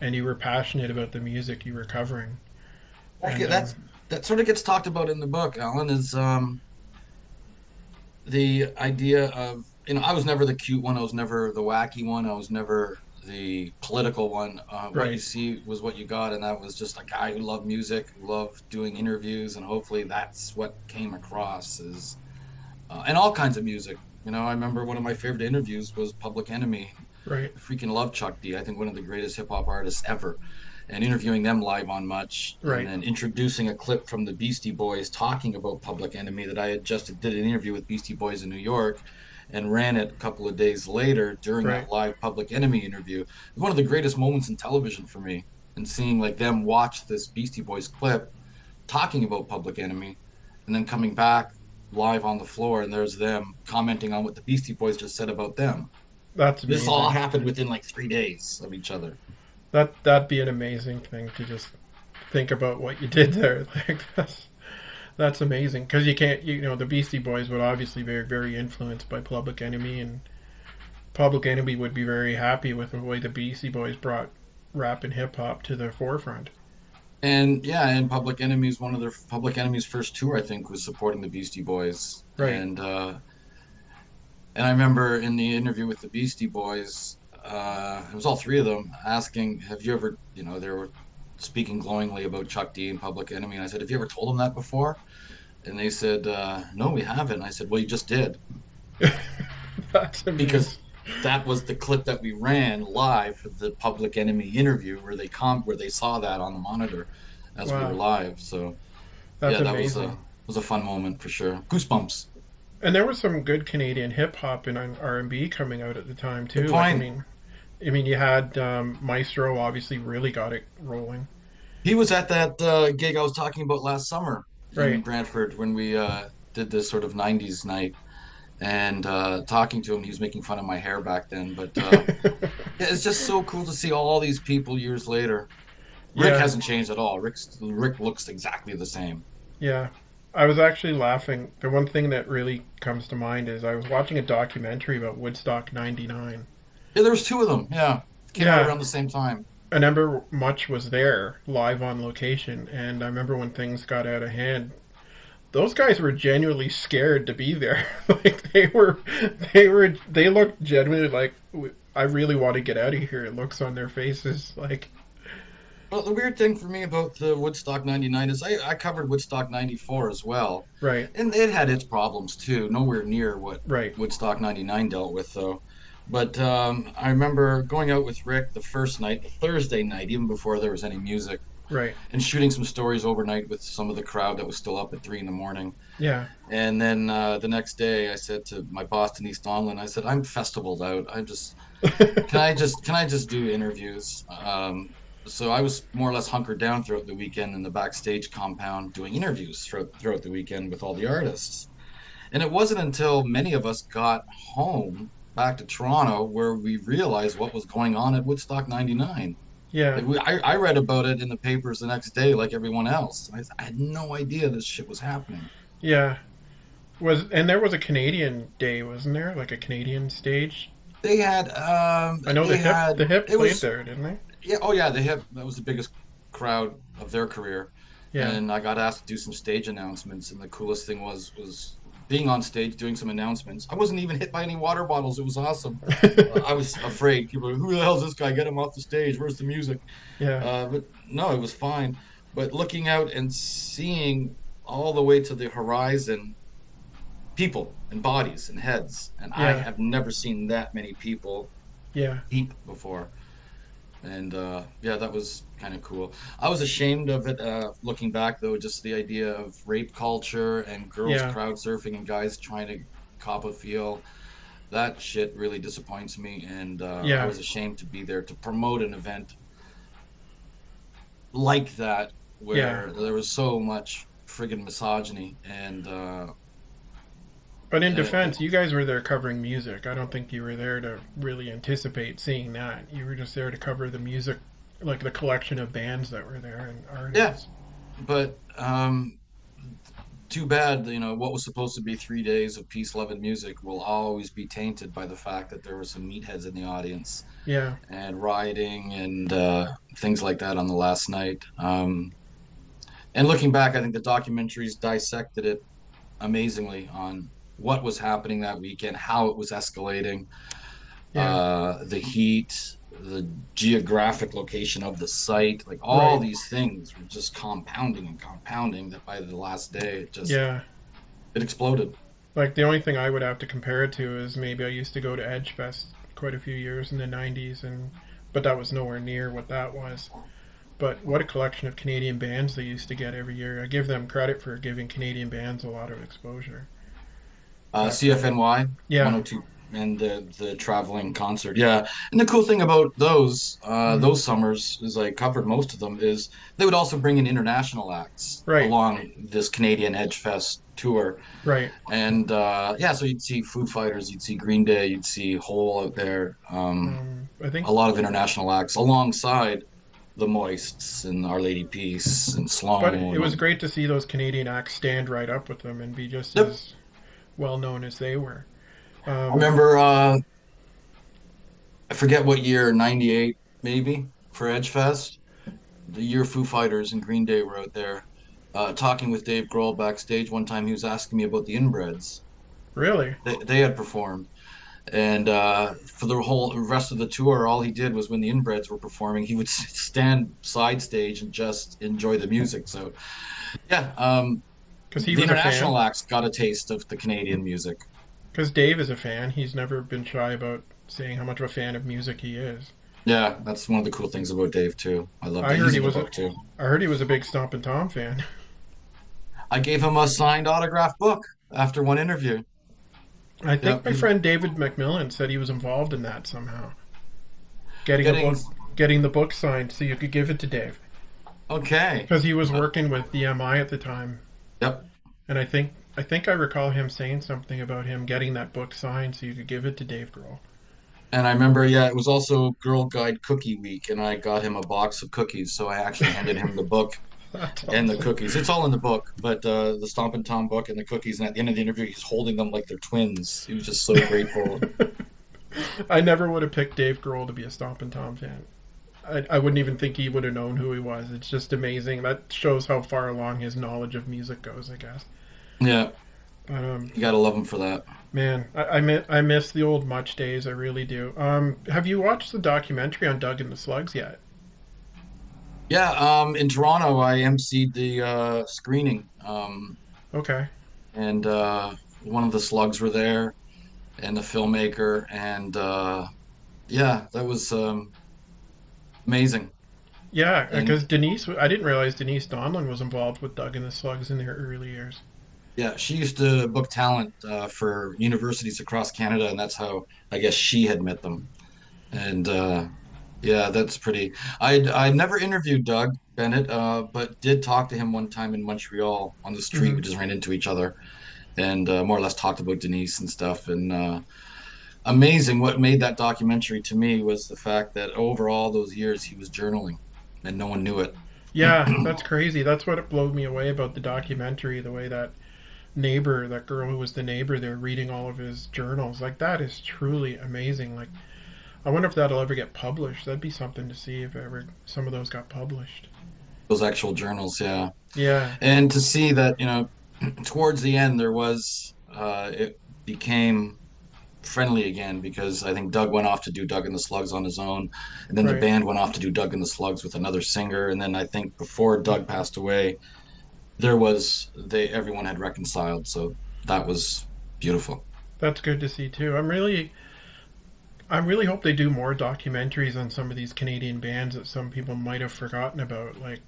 and you were passionate about the music you were covering. Okay, And that sort of gets talked about in the book, Alan, is the idea of I was never the cute one. I was never the wacky one. I was never the political one. What you Right. see was what you got, and that was just a guy who loved music, who loved doing interviews, and hopefully that's what came across is and all kinds of music. I remember one of my favorite interviews was Public Enemy. Right. I freaking love Chuck D. I think one of the greatest hip hop artists ever. And interviewing them live on Much, and Right. then introducing a clip from the Beastie Boys talking about Public Enemy that I had just did an interview with Beastie Boys in New York and ran it a couple of days later during Right. that live Public Enemy interview. It was one of the greatest moments in television for me, and seeing like them watch this Beastie Boys clip talking about Public Enemy and then coming back live on the floor and there's them commenting on what the Beastie Boys just said about them. That's This all amazing. happened within like 3 days of each other. That'd be an amazing thing to just think about what you did there. Like that's amazing because you can't. The Beastie Boys would obviously be very very influenced by Public Enemy, and Public Enemy would be very happy with the way the Beastie Boys brought rap and hip hop to the forefront. And yeah, and Public Enemy's first tour, I think, was supporting the Beastie Boys. Right. And I remember in the interview with the Beastie Boys, it was all three of them asking, "Have you ever?" They were speaking glowingly about Chuck D and Public Enemy, and I said, "Have you ever told them that before?" And they said, "No, we haven't." I said, "Well, you just did, That's because amazing. that was the clip that we ran live for the Public Enemy interview where they saw that on the monitor as we were Wow. live." So That's yeah, that was amazing. a fun moment for sure. Goosebumps. And there was some good Canadian hip hop and R&B coming out at the time Good too. Like point. I mean, you had Maestro obviously really got it rolling. He was at that gig I was talking about last summer in Right. Brantford when we did this sort of 90s night. And talking to him, he was making fun of my hair back then. But yeah, it's just so cool to see all these people years later. Rick Yeah. hasn't changed at all. Rick looks exactly the same. Yeah. I was actually laughing. The one thing that really comes to mind is I was watching a documentary about Woodstock 99. Yeah, there was two of them. Yeah, came out Yeah. around the same time. I remember Much was there live on location, and I remember when things got out of hand, those guys were genuinely scared to be there. Like they looked genuinely like I really want to get out of here. Looks on their faces like Well, the weird thing for me about the Woodstock 99 is I covered Woodstock 94 as well. right, And it had its problems too. Nowhere near what right, Woodstock 99 dealt with, though. But I remember going out with Rick the first night, the Thursday night, even before there was any music, right. and shooting some stories overnight with some of the crowd that was still up at 3 in the morning. Yeah, And then the next day, I said to my boss, Denise Donlin, I said, "I'm festivaled out. Can I just do interviews?" So I was more or less hunkered down throughout the weekend in the backstage compound doing interviews throughout the weekend with all the artists. And it wasn't until many of us got home back to Toronto where we realized what was going on at Woodstock 99. yeah, I read about it in the papers the next day like everyone else. I had no idea this shit was happening. yeah. And there was a Canadian day, wasn't there? Like a Canadian stage. They had I know the hip it played was there, didn't they? yeah, oh yeah, that was the biggest crowd of their career. Yeah. And I got asked to do some stage announcements, and the coolest thing was being on stage doing some announcements. I wasn't even hit by any water bottles. It was awesome. I was afraid. People were, "Who the hell is this guy? Get him off the stage. Where's the music?" Yeah, But no, it was fine. But looking out and seeing all the way to the horizon, people and bodies and heads, and I yeah, have never seen that many people yeah, deep before. And yeah, that was kind of cool. I was ashamed of it looking back, though, just the idea of rape culture and girls yeah, crowd surfing and guys trying to cop a feel. That shit really disappoints me, and I yeah, was ashamed to be there to promote an event like that yeah. where there was so much friggin' misogyny But in uh, defense, you guys were there covering music. I don't think you were there to really anticipate seeing that. You were just there to cover the music, like the collection of bands that were there and yeah. artists. But too bad, what was supposed to be 3 days of peace, love, and music will always be tainted by the fact that there were some meatheads in the audience Yeah, and rioting and things like that on the last night. And looking back, I think the documentaries dissected it amazingly on what was happening that weekend, how it was escalating, Yeah. the heat, the geographic location of the site, like all Right. these things were just compounding and compounding that by the last day Yeah. it exploded. Like the only thing I would have to compare it to is maybe I used to go to Edgefest quite a few years in the '90s, and but that was nowhere near what that was. But what a collection of Canadian bands they used to get every year. I give them credit for giving Canadian bands a lot of exposure back then. CFNY Yeah. 102 and the traveling concert. Yeah. And the cool thing about Mm. those summers is I covered most of them is they would also bring in international acts Right. along this Canadian Edge Fest tour. Right. And yeah, so you'd see Foo Fighters, you'd see Green Day, you'd see Hole out there. I think, A lot of international acts alongside the Moists and Our Lady Peace and but it Sloan was and great to see those Canadian acts stand right up with them and be just yep. as well known as they were. I Um, remember I forget what year, 98 maybe for Edge Fest. The year Foo Fighters and Green Day were out there. Talking with Dave Grohl backstage one time, he was asking me about the inbreds. really, They had performed. And for the whole rest of the tour, all he did was when the inbreds were performing, he would stand side stage and just enjoy the music. So, yeah, because he the was a fan. international acts got a taste of the Canadian music. Because Dave is a fan. He's never been shy about saying how much of a fan of music he is. Yeah, that's one of the cool things about Dave too. I love I that. heard He's he in the was a, book too. I heard he was a big Stompin' Tom fan. I gave him a signed autograph book after one interview. I think Yep, my he's friend David McMillan said he was involved in that somehow, getting a getting book, getting the book signed so you could give it to Dave. okay. Because he was working with the MI at the time, Yep. and I think I recall him saying something about him getting that book signed so you could give it to Dave Grohl. And I remember, yeah, it was also Girl Guide Cookie Week, and I got him a box of cookies. So I actually handed him the book That's and the awesome. cookies. It's all in the book, but the Stompin' Tom book and the cookies. And at the end of the interview, he's holding them like they're twins. He was just so grateful. I never would have picked Dave Grohl to be a Stompin' Tom fan. I wouldn't even think he would have known who he was. It's just amazing. That shows how far along his knowledge of music goes, I guess. Yeah, But you gotta love him for that. man, I miss the old Much days. I really do. Have you watched the documentary on Doug and the Slugs yet? Yeah, in Toronto, I emceed the screening, Okay. and one of the slugs were there, and the filmmaker, and yeah, that was amazing. Yeah, And because I didn't realize Denise Donlin was involved with Doug and the Slugs in their early years. yeah, she used to book talent for universities across Canada, and that's how I guess she had met them. And yeah, that's pretty. I never interviewed Doug Bennett, but did talk to him one time in Montreal on the street. Hmm. We just ran into each other and more or less talked about Denise and stuff. And amazing, what made that documentary to me was the fact that over all those years he was journaling, and no one knew it. Yeah, that's crazy. That's what it blew me away about the documentary. The way that neighbor, that girl who was the neighbor there, reading all of his journals. Like that is truly amazing. Like I wonder if that'll ever get published. That'd be something to see if ever some of those got published. Those actual journals, yeah. Yeah. And to see that, towards the end there was it became friendly again because I think Doug went off to do Doug and the Slugs on his own, and then the Right. band went off to do Doug and the Slugs with another singer, and then I think before Doug passed away, there was they everyone had reconciled, so that was beautiful. That's good to see too. I really hope they do more documentaries on some of these Canadian bands that some people might have forgotten about. Like,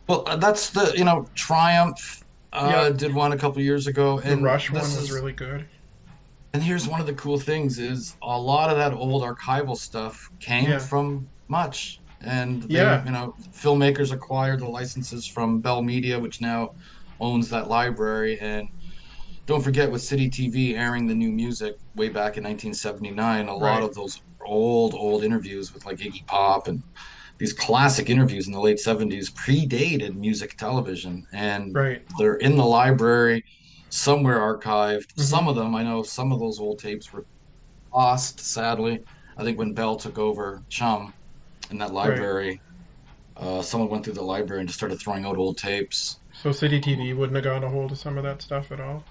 Well, that's the Triumph yeah, did one a couple years ago, the and Rush one was really good. here's one of the cool things is a lot of that old archival stuff came Yeah. from Much. And they, Yeah. filmmakers acquired the licenses from Bell Media, which now owns that library. And don't forget, with City TV airing the new music way back in 1979, a lot Right. of those old interviews with like Iggy Pop and these classic interviews in the late 70s predated music television. And Right. they're in the library, somewhere archived. Hmm. Some of them, I know some of those old tapes were lost, sadly. I think when Bell took over Chum in that Right. library, someone went through the library and just started throwing out old tapes. So City TV wouldn't have got a hold of some of that stuff at all.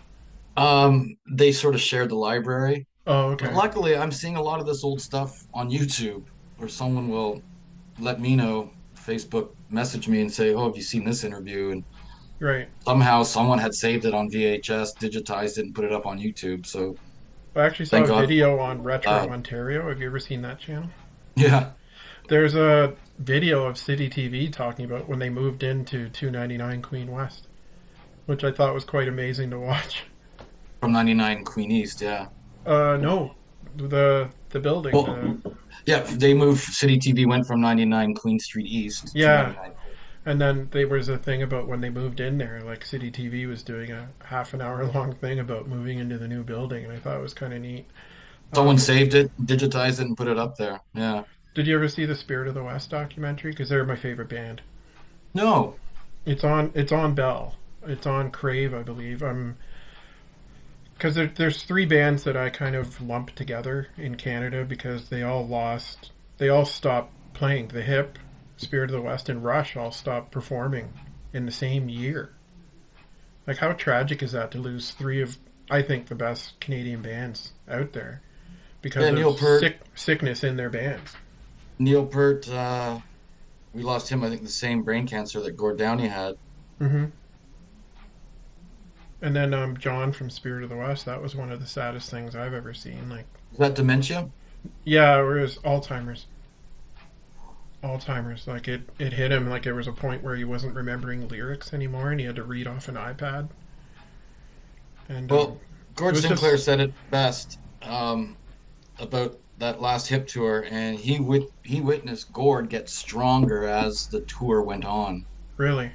They sort of shared the library, Oh, but okay. luckily I'm seeing a lot of this old stuff on YouTube where someone will let me know, Facebook message me and say, "Oh, have you seen this interview?" And Right. somehow someone had saved it on VHS, digitized it, and put it up on YouTube. So I actually saw thank a God for video on Retro that. Ontario. Have you ever seen that channel? Yeah, There's a video of City TV talking about when they moved into 299 Queen West, which I thought was quite amazing to watch. from 99 Queen East. Yeah. No, the building, the Well, yeah, they moved. City TV went from 99 Queen Street East to yeah, 99. and then there was a thing about when they moved in there, like City TV was doing a half an hour long thing about moving into the new building, and I thought it was kind of neat. Someone Um, saved it, digitized it, and put it up there. Yeah. did you ever see the Spirit of the West documentary? Because they're my favorite band. No. It's on Bell. It's on Crave, I believe. Because there's three bands that I kind of lump together in Canada because they all stopped playing. The Hip, Spirit of the West, and Rush all stopped performing in the same year. Like, how tragic is that to lose three of, I think, the best Canadian bands out there because Yeah, of Neil Peart. sickness in their bands? Neil Peart. We lost him. I think the same brain cancer that Gord Downey had. Hmm. And then John from Spirit of the West, that was one of the saddest things I've ever seen. Like, Is that dementia? yeah, it was Alzheimer's. Alzheimer's. Like it hit him. Like there was a point where he wasn't remembering lyrics anymore, and he had to read off an iPad. And Well, it Gord was Sinclair just said it best about that last Hip tour, and he witnessed Gord get stronger as the tour went on. really,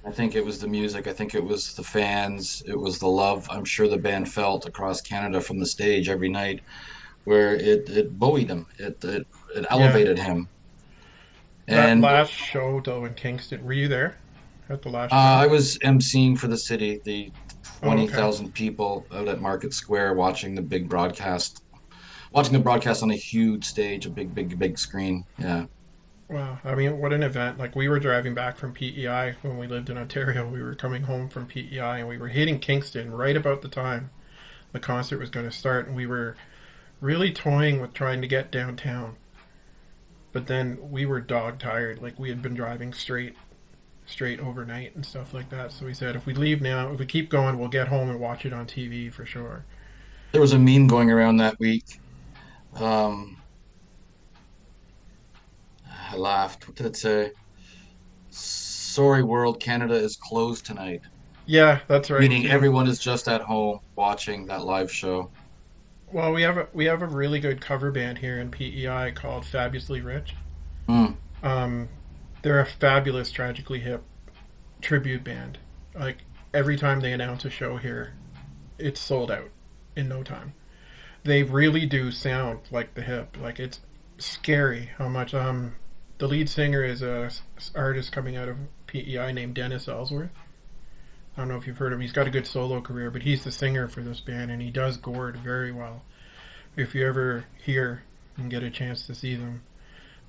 I think it was the music. I think it was the fans. It was the love I'm sure the band felt across Canada from the stage every night, where it buoyed him. It yeah. elevated him. That And last show though in Kingston, were you there at the last show? I was emceeing for the city, the Oh, okay. 20,000 people out at Market Square watching the big broadcast, watching the broadcast on a huge stage, a big, big, big screen. Yeah. Wow. I mean, what an event! Like we were driving back from PEI when we lived in Ontario. We were coming home from PEI, and we were hitting Kingston right about the time the concert was going to start, and we were really toying with trying to get downtown. But then we were dog tired. Like we had been driving straight overnight and stuff like that. So we said, if we leave now, if we keep going, we'll get home and watch it on TV for sure. There was a meme going around that week. Um, I laughed. What did it say? Sorry, world, Canada is closed tonight. Yeah, that's right Meaning too. everyone is just at home watching that live show. Well, we have a really good cover band here in PEI called Fabulously Rich. Mm. Um, they're a fabulous, tragically hip tribute band. Like every time they announce a show here, it's sold out in no time. They really do sound like the hip. Like it's scary how much. The lead singer is a artist coming out of PEI named Dennis Ellsworth. I don't know if you've heard of him. He's got a good solo career, but he's the singer for this band, and he does Gord very well. If you ever hear and get a chance to see them,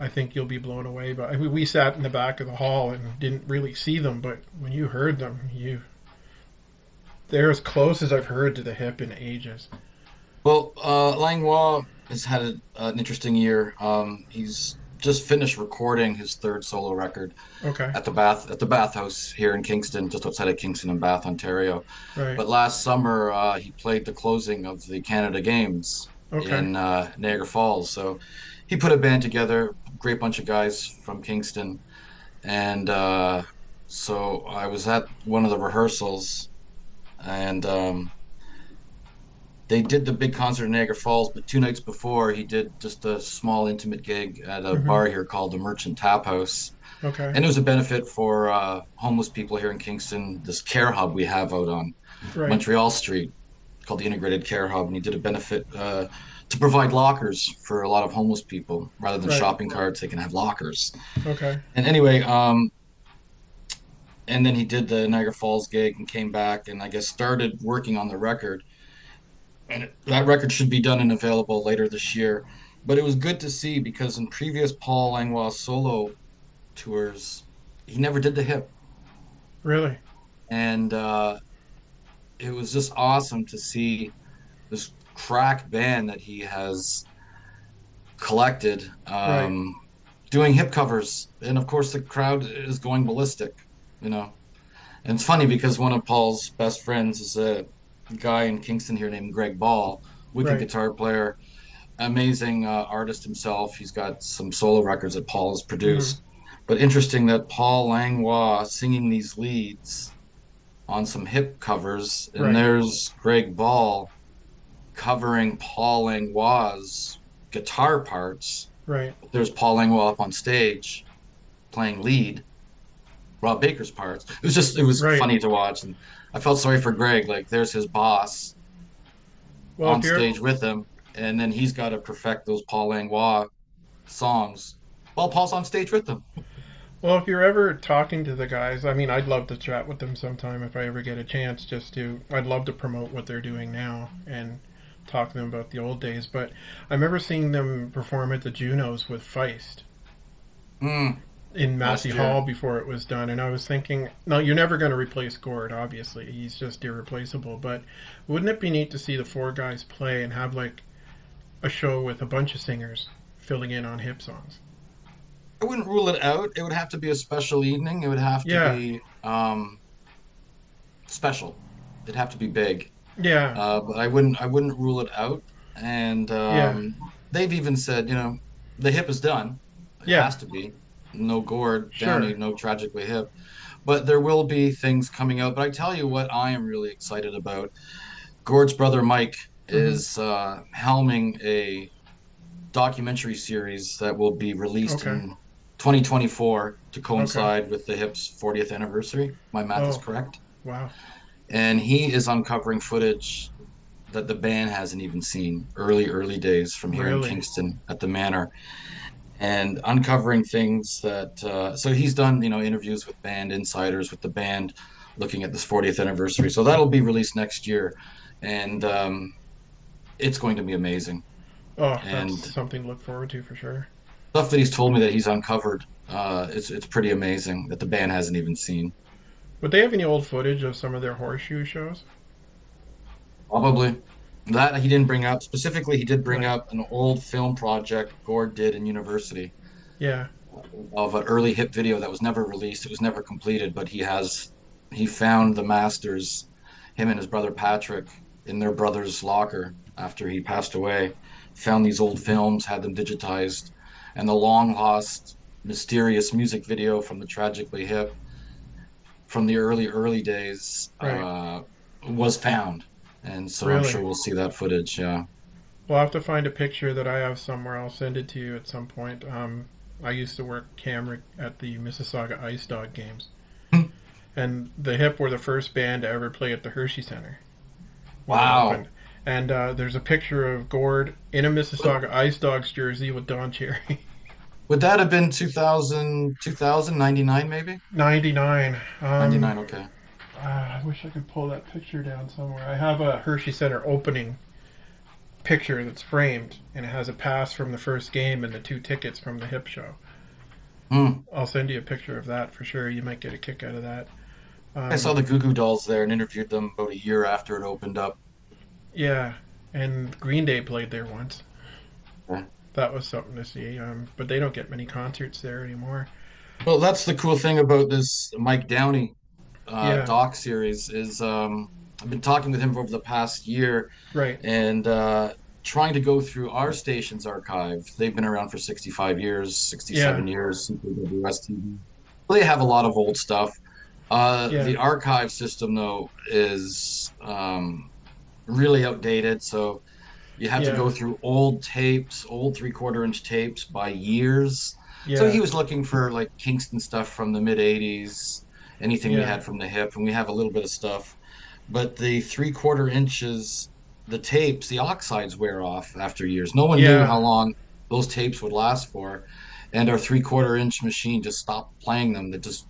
I think you'll be blown away. But we sat in the back of the hall and didn't really see them, but when you heard them, they're as close as I've heard to the hip in ages. Well, Langlois has had an interesting year. He's just finished recording his third solo record Okay, at the Bathhouse here in Kingston, just outside of Kingston and Bath, Ontario. right. But last summer, he played the closing of the Canada Games Okay, in Niagara Falls. So he put a band together, great bunch of guys from Kingston, and so I was at one of the rehearsals, and they did the big concert in Niagara Falls, but 2 nights before he did just a small intimate gig at a mm-hmm. bar here called the Merchant Tap House, Okay, and it was a benefit for homeless people here in Kingston. This care hub we have out on right, Montreal Street called the Integrated Care Hub, and he did a benefit to provide lockers for a lot of homeless people rather than right. shopping carts. They can have lockers. Okay, And anyway, and then he did the Niagara Falls gig and came back, and I guess started working on the record. And that record should be done and available later this year. But it was good to see because in previous Paul Langlois solo tours, he never did the hip. really. And it was just awesome to see this crack band that he has collected, Right. doing hip covers, and of course the crowd is going ballistic, you know. And it's funny because one of Paul's best friends is a guy in Kingston here named Greg Ball, wicked Right. guitar player, amazing artist himself. He's got some solo records that Paul has Hmm. produced. But interesting that Paul Langlois singing these leads on some hip covers, and Right. there's Greg Ball covering Paul Langlois' guitar parts. Right. There's Paul Langlois up on stage playing lead, Rob Baker's parts. It was Right. funny to watch, and I felt sorry for Greg. Like there's his boss Well, on if you're stage with him, and then he's got to perfect those Paul Langlois songs while Paul's on stage with them. well, if you're ever talking to the guys, I mean, I'd love to chat with them sometime if I ever get a chance. Just to, I'd love to promote what they're doing now and talk to them about the old days. But I remember seeing them perform at the Junos with Feist Mm, in Massey last year. Hall before it was done, and I was thinking, no, you're never going to replace Gord. Obviously, he's just irreplaceable. But wouldn't it be neat to see the four guys play and have like a show with a bunch of singers filling in on hip songs? I wouldn't rule it out. It would have to be a special evening. It would have to Yeah, be special. It'd have to be big. yeah, But I wouldn't rule it out. And yeah, they've even said, you know, the hip is done. It yeah. has to be. No Gord Downey, Sure. no Tragically Hip. But there will be things coming out. But I tell you what, I am really excited about. Gord's brother Mike Hmm. is helming a documentary series that will be released Okay. in 2024 to Okay. coincide with the hip's 40th anniversary. My math is Oh, correct. wow. And he is uncovering footage that the band hasn't even seen, early days from here in Really? Kingston at the Manor, and uncovering things that. So he's done, you know, interviews with band insiders, with the band, looking at this 40th anniversary. So that'll be released next year, and it's going to be amazing. Oh, that's And something to look forward to for sure. stuff that he's told me that he's uncovered, it's pretty amazing that the band hasn't even seen. Would they have any old footage of some of their horseshoe shows? Probably that he didn't bring up specifically. He did bring Right. up an old film project Gord did in university Yeah. of an early hip video that was never released. It was never completed, but he found the masters, him and his brother Patrick, in their brother's locker after he passed away. Found these old films, had them digitized, and the long lost mysterious music video from the Tragically Hip from the early days Right. was found. And so I'm Really? sure we'll see that footage. Yeah. We'll have to find a picture that I have somewhere. I'll send it to you at some point. I used to work camera at the Mississauga Ice Dog games, and the Hip were the first band to ever play at the Hershey Center when it Wow. opened. And there's a picture of Gord in a Mississauga Ice Dogs jersey with Don Cherry. Would that have been 2000, 99 maybe? 99. 99, okay. I wish I could pull that picture down somewhere. I have a Hershey Center opening picture that's framed, and it has a pass from the first game and the two tickets from the Hip show. Hmm. I'll send you a picture of that for sure. You might get a kick out of that. I saw Um, the Goo Goo Dolls there and interviewed them about a year after it opened up. yeah, and Green Day played there once. Yeah. That was something to see. But they don't get many concerts there anymore. Well, that's the cool thing about this Mike Downey Yeah, doc series is I've been talking with him over the past year right. and trying to go through our station's archive. They've been around for 65 years, Yeah, 67 years, CKWS-TV. They have a lot of old stuff. yeah, The archive system, though, is really outdated. So you have to yeah, go through old tapes, old three-quarter inch tapes by years. So yeah, he was looking for like Kingston stuff from the mid 80s, anything we yeah, had from the hip, and we have a little bit of stuff. But the three-quarter inches, the tapes, the oxides wear off after years. No one knew yeah. how long those tapes would last for. And our three-quarter inch machine just stopped playing them. That just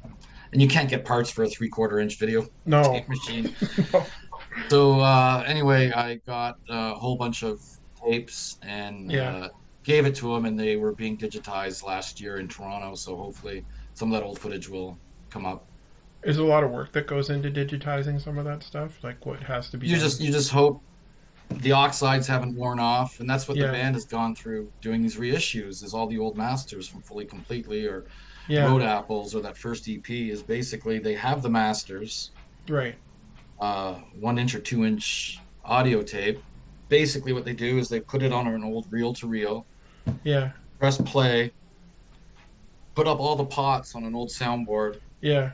and you can't get parts for a three-quarter inch video No, tape machine. no. So anyway, I got a whole bunch of tapes and Yeah, gave it to them, and they were being digitized last year in Toronto. So hopefully, some of that old footage will come up. Is a lot of work that goes into digitizing some of that stuff, like what has to be done. You just hope the oxides haven't worn off, and that's what the Yeah, band has gone through doing these reissues. Is all the old masters from Fully Completely or yeah, Road Apples or that first EP is basically they have the masters, right. 1 inch or 2 inch audio tape. Basically, what they do is they put it on an old reel to reel, Yeah, press play, put up all the pots on an old soundboard, yeah.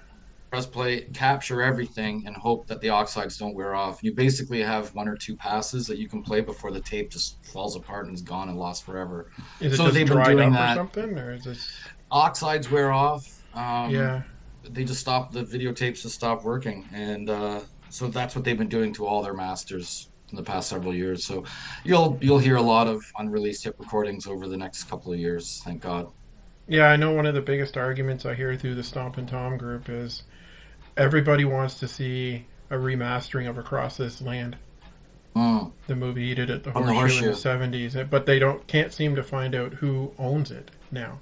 press play, capture everything, and hope that the oxides don't wear off. You basically have 1 or 2 passes that you can play before the tape just falls apart and is gone and lost forever. Is it So just they've been dried doing up or that. something, or is this? Oxides wear off. Yeah, They just stop, the videotapes just stop working, and so that's what they've been doing to all their masters in the past several years. So you'll hear a lot of unreleased hit recordings over the next couple of years. Thank God. yeah. I know one of the biggest arguments I hear through the Stomp and Tom group is everybody wants to see a remastering of Across This Land, Mm. the movie he did at the From the Horseshoe in the horseshoe. '70s, but they don't can't seem to find out who owns it now.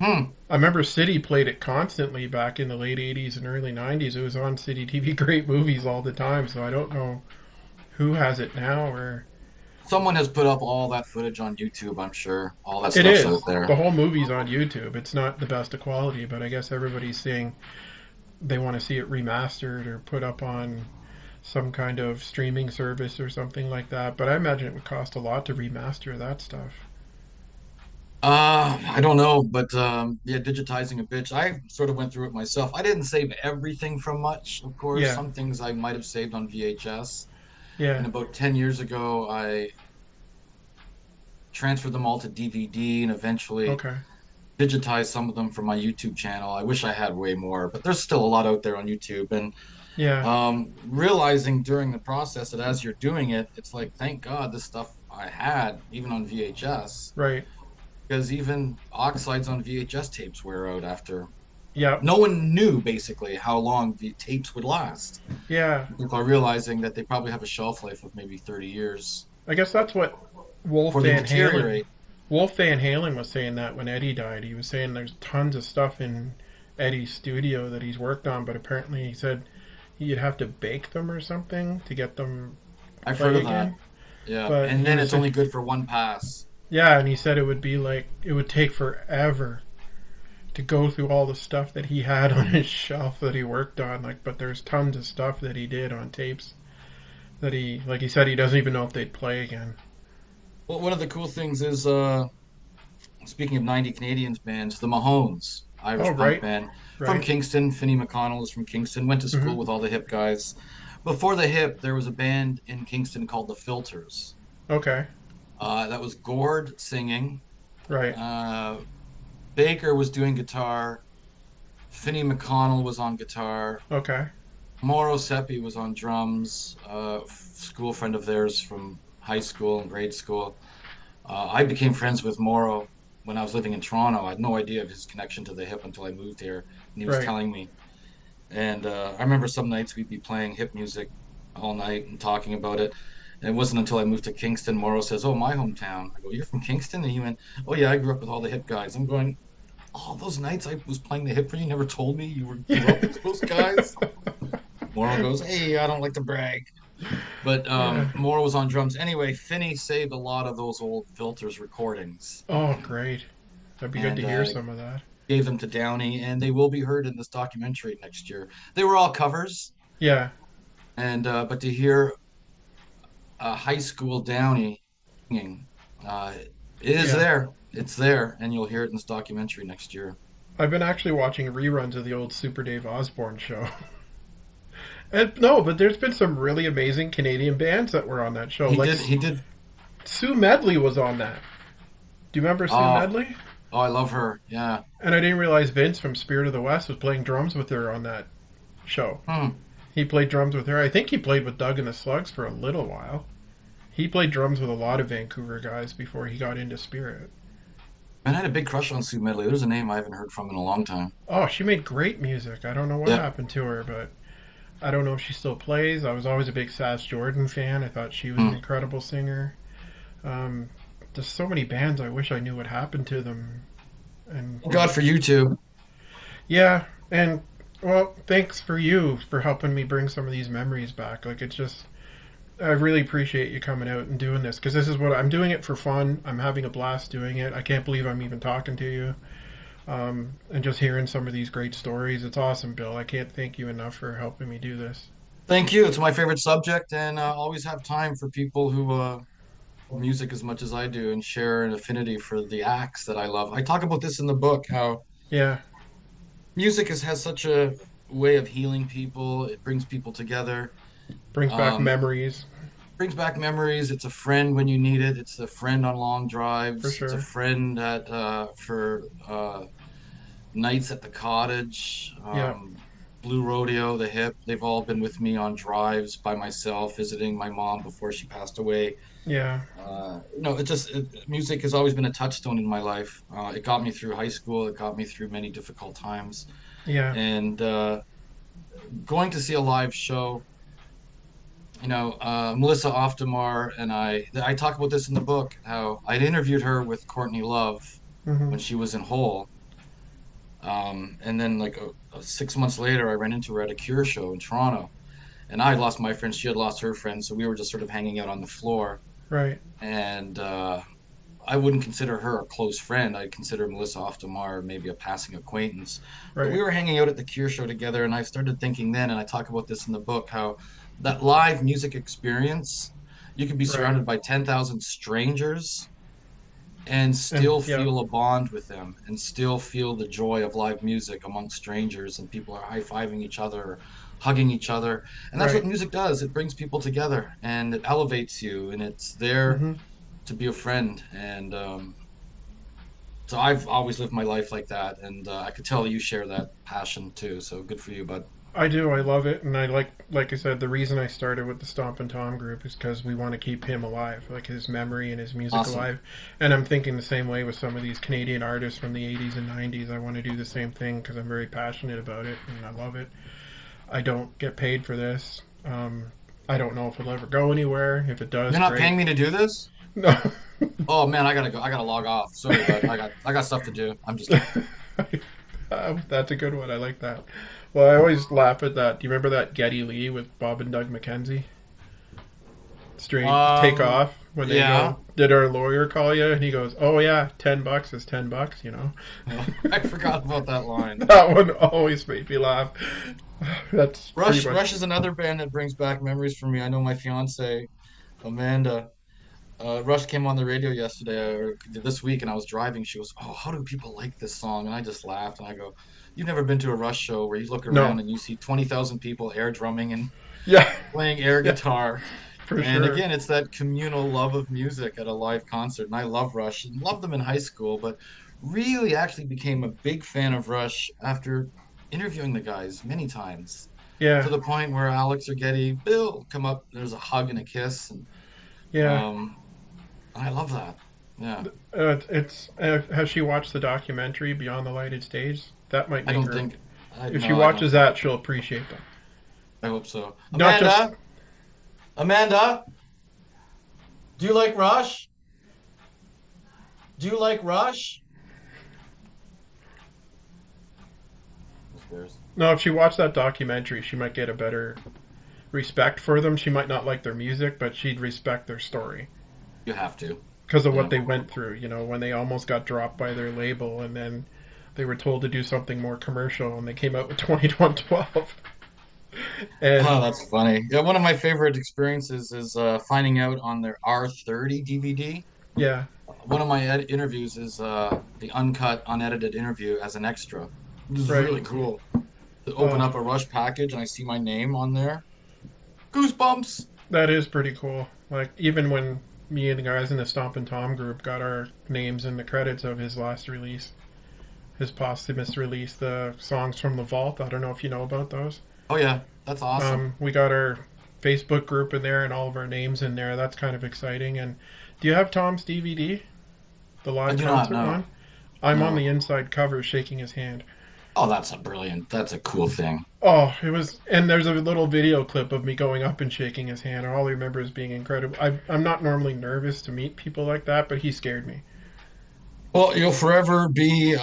Hmm. I remember City played it constantly back in the late '80s and early '90s. It was on City TV, great movies all the time. So I don't know who has it now, or Someone has put up all that footage on YouTube, I'm sure. All that it stuff's out is. there. The whole movie's on YouTube. It's not the best of quality, but I guess everybody's saying they want to see it remastered or put up on some kind of streaming service or something like that. But I imagine it would cost a lot to remaster that stuff. I don't know, but yeah, digitizing a bitch. I sort of went through it myself. I didn't save everything from much, of course. Yeah, Some things I might have saved on VHS. yeah, And about 10 years ago, I transferred them all to DVD and eventually okay, digitized some of them for my YouTube channel. I wish I had way more, but there's still a lot out there on YouTube. And yeah, realizing during the process that as you're doing it, it's like, thank God this stuff I had, even on VHS, right, because even oxides on VHS tapes wear out after. yeah, No one knew basically how long the tapes would last. yeah. People are realizing that they probably have a shelf life of maybe 30 years I guess that's what Wolf before they Van Halen. deteriorate. Wolf Van Halen was saying that when Eddie died. He was saying there's tons of stuff in Eddie's studio that he's worked on, but apparently he said you'd have to bake them or something to get them to I've heard play of that. again. Yeah, But and he then was it's only good for one pass. yeah, and he said it would be like it would take forever to go through all the stuff that he had on his shelf that he worked on. Like, but there's tons of stuff that he did on tapes that he, like he said, he doesn't even know if they'd play again. Well, one of the cool things is, speaking of 90 Canadians bands, the Mahones, Oh, Irish punk right, band from right, Kingston. Finney McConnell is from Kingston, went to hmm school with all the hip guys. Before the hip, there was a band in Kingston called the Filters. okay, That was Gord singing. right, Uh, Baker was doing guitar. Finney McConnell was on guitar. okay, Mauro Seppi was on drums. School friend of theirs from high school and grade school. I became friends with Mauro when I was living in Toronto. I had no idea of his connection to the hip until I moved here, and he was right. telling me. And I remember some nights we'd be playing hip music all night and talking about it. And it wasn't until I moved to Kingston, Mauro says, "Oh, my hometown." I go, "You're from Kingston?" And he went, "Oh yeah, I grew up with all the hip guys." I'm going, "All those nights I was playing the hip for you, never told me you grew up with those guys." Mauro goes, "Hey, I don't like to brag." But Yeah. Mauro was on drums. Anyway, Finney saved a lot of those old Filters recordings Oh, great. That'd be good and to hear some of that. gave them to Downey, and they will be heard in this documentary next year. They were all covers, Yeah, and but to hear high school Downey singing, uh, it is yeah. there. It's there, and you'll hear it in this documentary next year. I've been actually watching reruns of the old Super Dave Osborne show. And no, but there's been some really amazing Canadian bands that were on that show. Like He did. Sue Medley was on that. Do you remember Sue Oh, Medley? oh, I love her. Yeah. And I didn't realize Vince from Spirit of the West was playing drums with her on that show. Hmm. He played drums with her. I think he played with Doug and the Slugs for a little while. He played drums with a lot of Vancouver guys before he got into Spirit. Man, I had a big crush on Sue Medley. There's a name I haven't heard from in a long time. Oh, she made great music. I don't know what Yeah. happened to her, but I don't know if she still plays. I was always a big Sass Jordan fan. I thought she was an Hmm. incredible singer. Um, there's so many bands I wish I knew what happened to them. And Oh, God, for you too. yeah, and Well, thanks for you for helping me bring some of these memories back. Like it's just I really appreciate you coming out and doing this because this is what I'm doing it for fun. I'm having a blast doing it. I can't believe I'm even talking to you. And just hearing some of these great stories. It's awesome, Bill. I can't thank you enough for helping me do this. Thank you. It's my favorite subject, and always have time for people who music as much as I do and share an affinity for the acts that I love. I talk about this in the book, how Yeah, has such a way of healing people. It brings people together. brings back Um, memories brings back memories. It's a friend when you need it. It's a friend on long for drives. It's a sure. friend at for nights at the cottage. Yeah, Blue Rodeo, the Hip. They've all been with me on drives by myself, visiting my mom before she passed away. yeah, Music has always been a touchstone in my life. It got me through high school. It got me through many difficult times. yeah. And going to see a live show, Melissa Oftamar and I talk about this in the book, how I'd interviewed her with Courtney Love Hmm. when she was in Hole. And then 6 months later, I ran into her at a Cure show in Toronto, and I had lost my friend. She had lost her friend. So we were just sort of hanging out on the floor. Right, And I wouldn't consider her a close friend. I'd consider Melissa Oftamar maybe a passing acquaintance. But right, we were hanging out at the Cure show together, and I started thinking then, and I talk about this in the book, how that live music experience, you can be right. surrounded by 10,000 strangers and And still yeah, feel a bond with them and still feel the joy of live music among strangers, and people are high-fiving each other or hugging each other. And that's what right. music does. It brings people together and it elevates you, and it's there Hmm. to be a friend. And so I've always lived my life like that, and I could tell you share that passion too. So good for you, bud. I do. I love it, and I like I said, the reason I started with the Stomp and Tom group is because we want to keep him alive, like his memory and his music Awesome. alive. And I'm thinking the same way with some of these Canadian artists from the '80s and '90s. I want to do the same thing because I'm very passionate about it and I love it. I don't get paid for this. I don't know if it'll ever go anywhere. If it does, You're not great. paying me to do this? No. Oh man, I gotta go. I gotta log off. Sorry, bud. I got stuff to do. I'm just kidding. That's a good one. I like that. Well, I always laugh at that. Do you remember that Geddy Lee with Bob and Doug McKenzie? Straight take Um, off when they yeah. go, did our lawyer call you? And he goes, oh yeah, $10 is $10, you know? I forgot about that line. That one always made me laugh. That's pretty much, Rush is another band that brings back memories for me. I know my fiance, Amanda, Rush came on the radio yesterday or this week, and I was driving. She goes, "Oh, how do people like this song?" And I just laughed, and I go, "You've never been to a Rush show where you look no. around and you see 20,000 people air drumming and Yeah, playing air yeah, guitar." for And sure. again, it's that communal love of music at a live concert. And I love Rush and loved them in high school, but really actually became a big fan of Rush after interviewing the guys many times, to Yeah, the point where Alex or Getty, Bill come up, there's a hug and a kiss, and yeah. um, I love that. Yeah, Has she watched the documentary Beyond the Lighted Stage? That might I make don't her, think, I if she no, I don't. watches that, she'll appreciate them. I hope so. Not just, Amanda, do you like Rush? Do you like Rush? Upstairs. no, if she watched that documentary, she might get a better respect for them. She might not like their music, but she'd respect their story You have to. because of Yeah. what they went through. You know, when they almost got dropped by their label, and then they were told to do something more commercial, and they came out with 2112. Oh, And that's funny. Yeah, one of my favorite experiences is finding out on their R30 DVD. yeah, One of my interviews is the uncut, unedited interview as an extra. This is right. really cool. To open Oh, up a Rush package and I see my name on there. Goosebumps. that is pretty cool. Like even when me and the guys in the Stomp and Tom group got our names in the credits of his last release, his posthumous release, the songs from the Vault. I don't know if you know about those. Oh yeah, that's awesome. We got our Facebook group in there and all of our names in there. That's kind of exciting. And do you have Tom's DVD, the I live do not concert know. one? I'm on No. the inside cover shaking his hand. Oh, that's a brilliant. That's a cool thing. Oh, it was, and there's a little video clip of me going up and shaking his hand. And all I remember is being incredible. I'm not normally nervous to meet people like that, but he scared me. Well, you'll forever be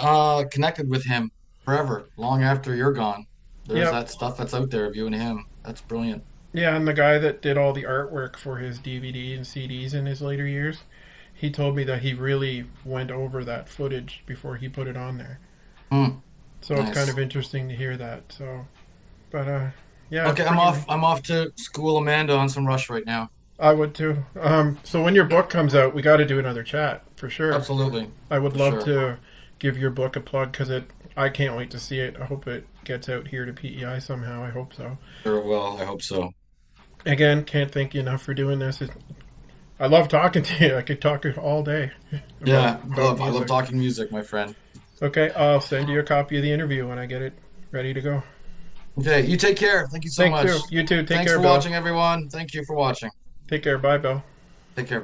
connected with him forever, long after you're gone. There's Yep. that stuff that's out there of you and him. That's brilliant. Yeah, and the guy that did all the artwork for his DVD and CDs in his later years, he told me that he really went over that footage before he put it on there. Hmm. So it's kind Nice. of interesting to hear that. So, but yeah, it's Okay, pretty. I'm off to school Amanda on some Rush right now. I would too. So when your book comes out, we got to do another chat for sure. Absolutely. I would For love sure. to give your book a plug because it. I can't wait to see it. I hope it gets out here to PEI somehow. I hope so. Sure will. I hope so. Again, can't thank you enough for doing this. I love talking to you. I could talk all day Yeah, about I love music. talking music, my friend. Okay, I'll send you a copy of the interview when I get it ready to go. Okay, you take care. Thank you so Thank much. you. You too. Take Thanks care, for Bill. watching, everyone. Thank you for watching. Take care. Bye, Bill. Take care.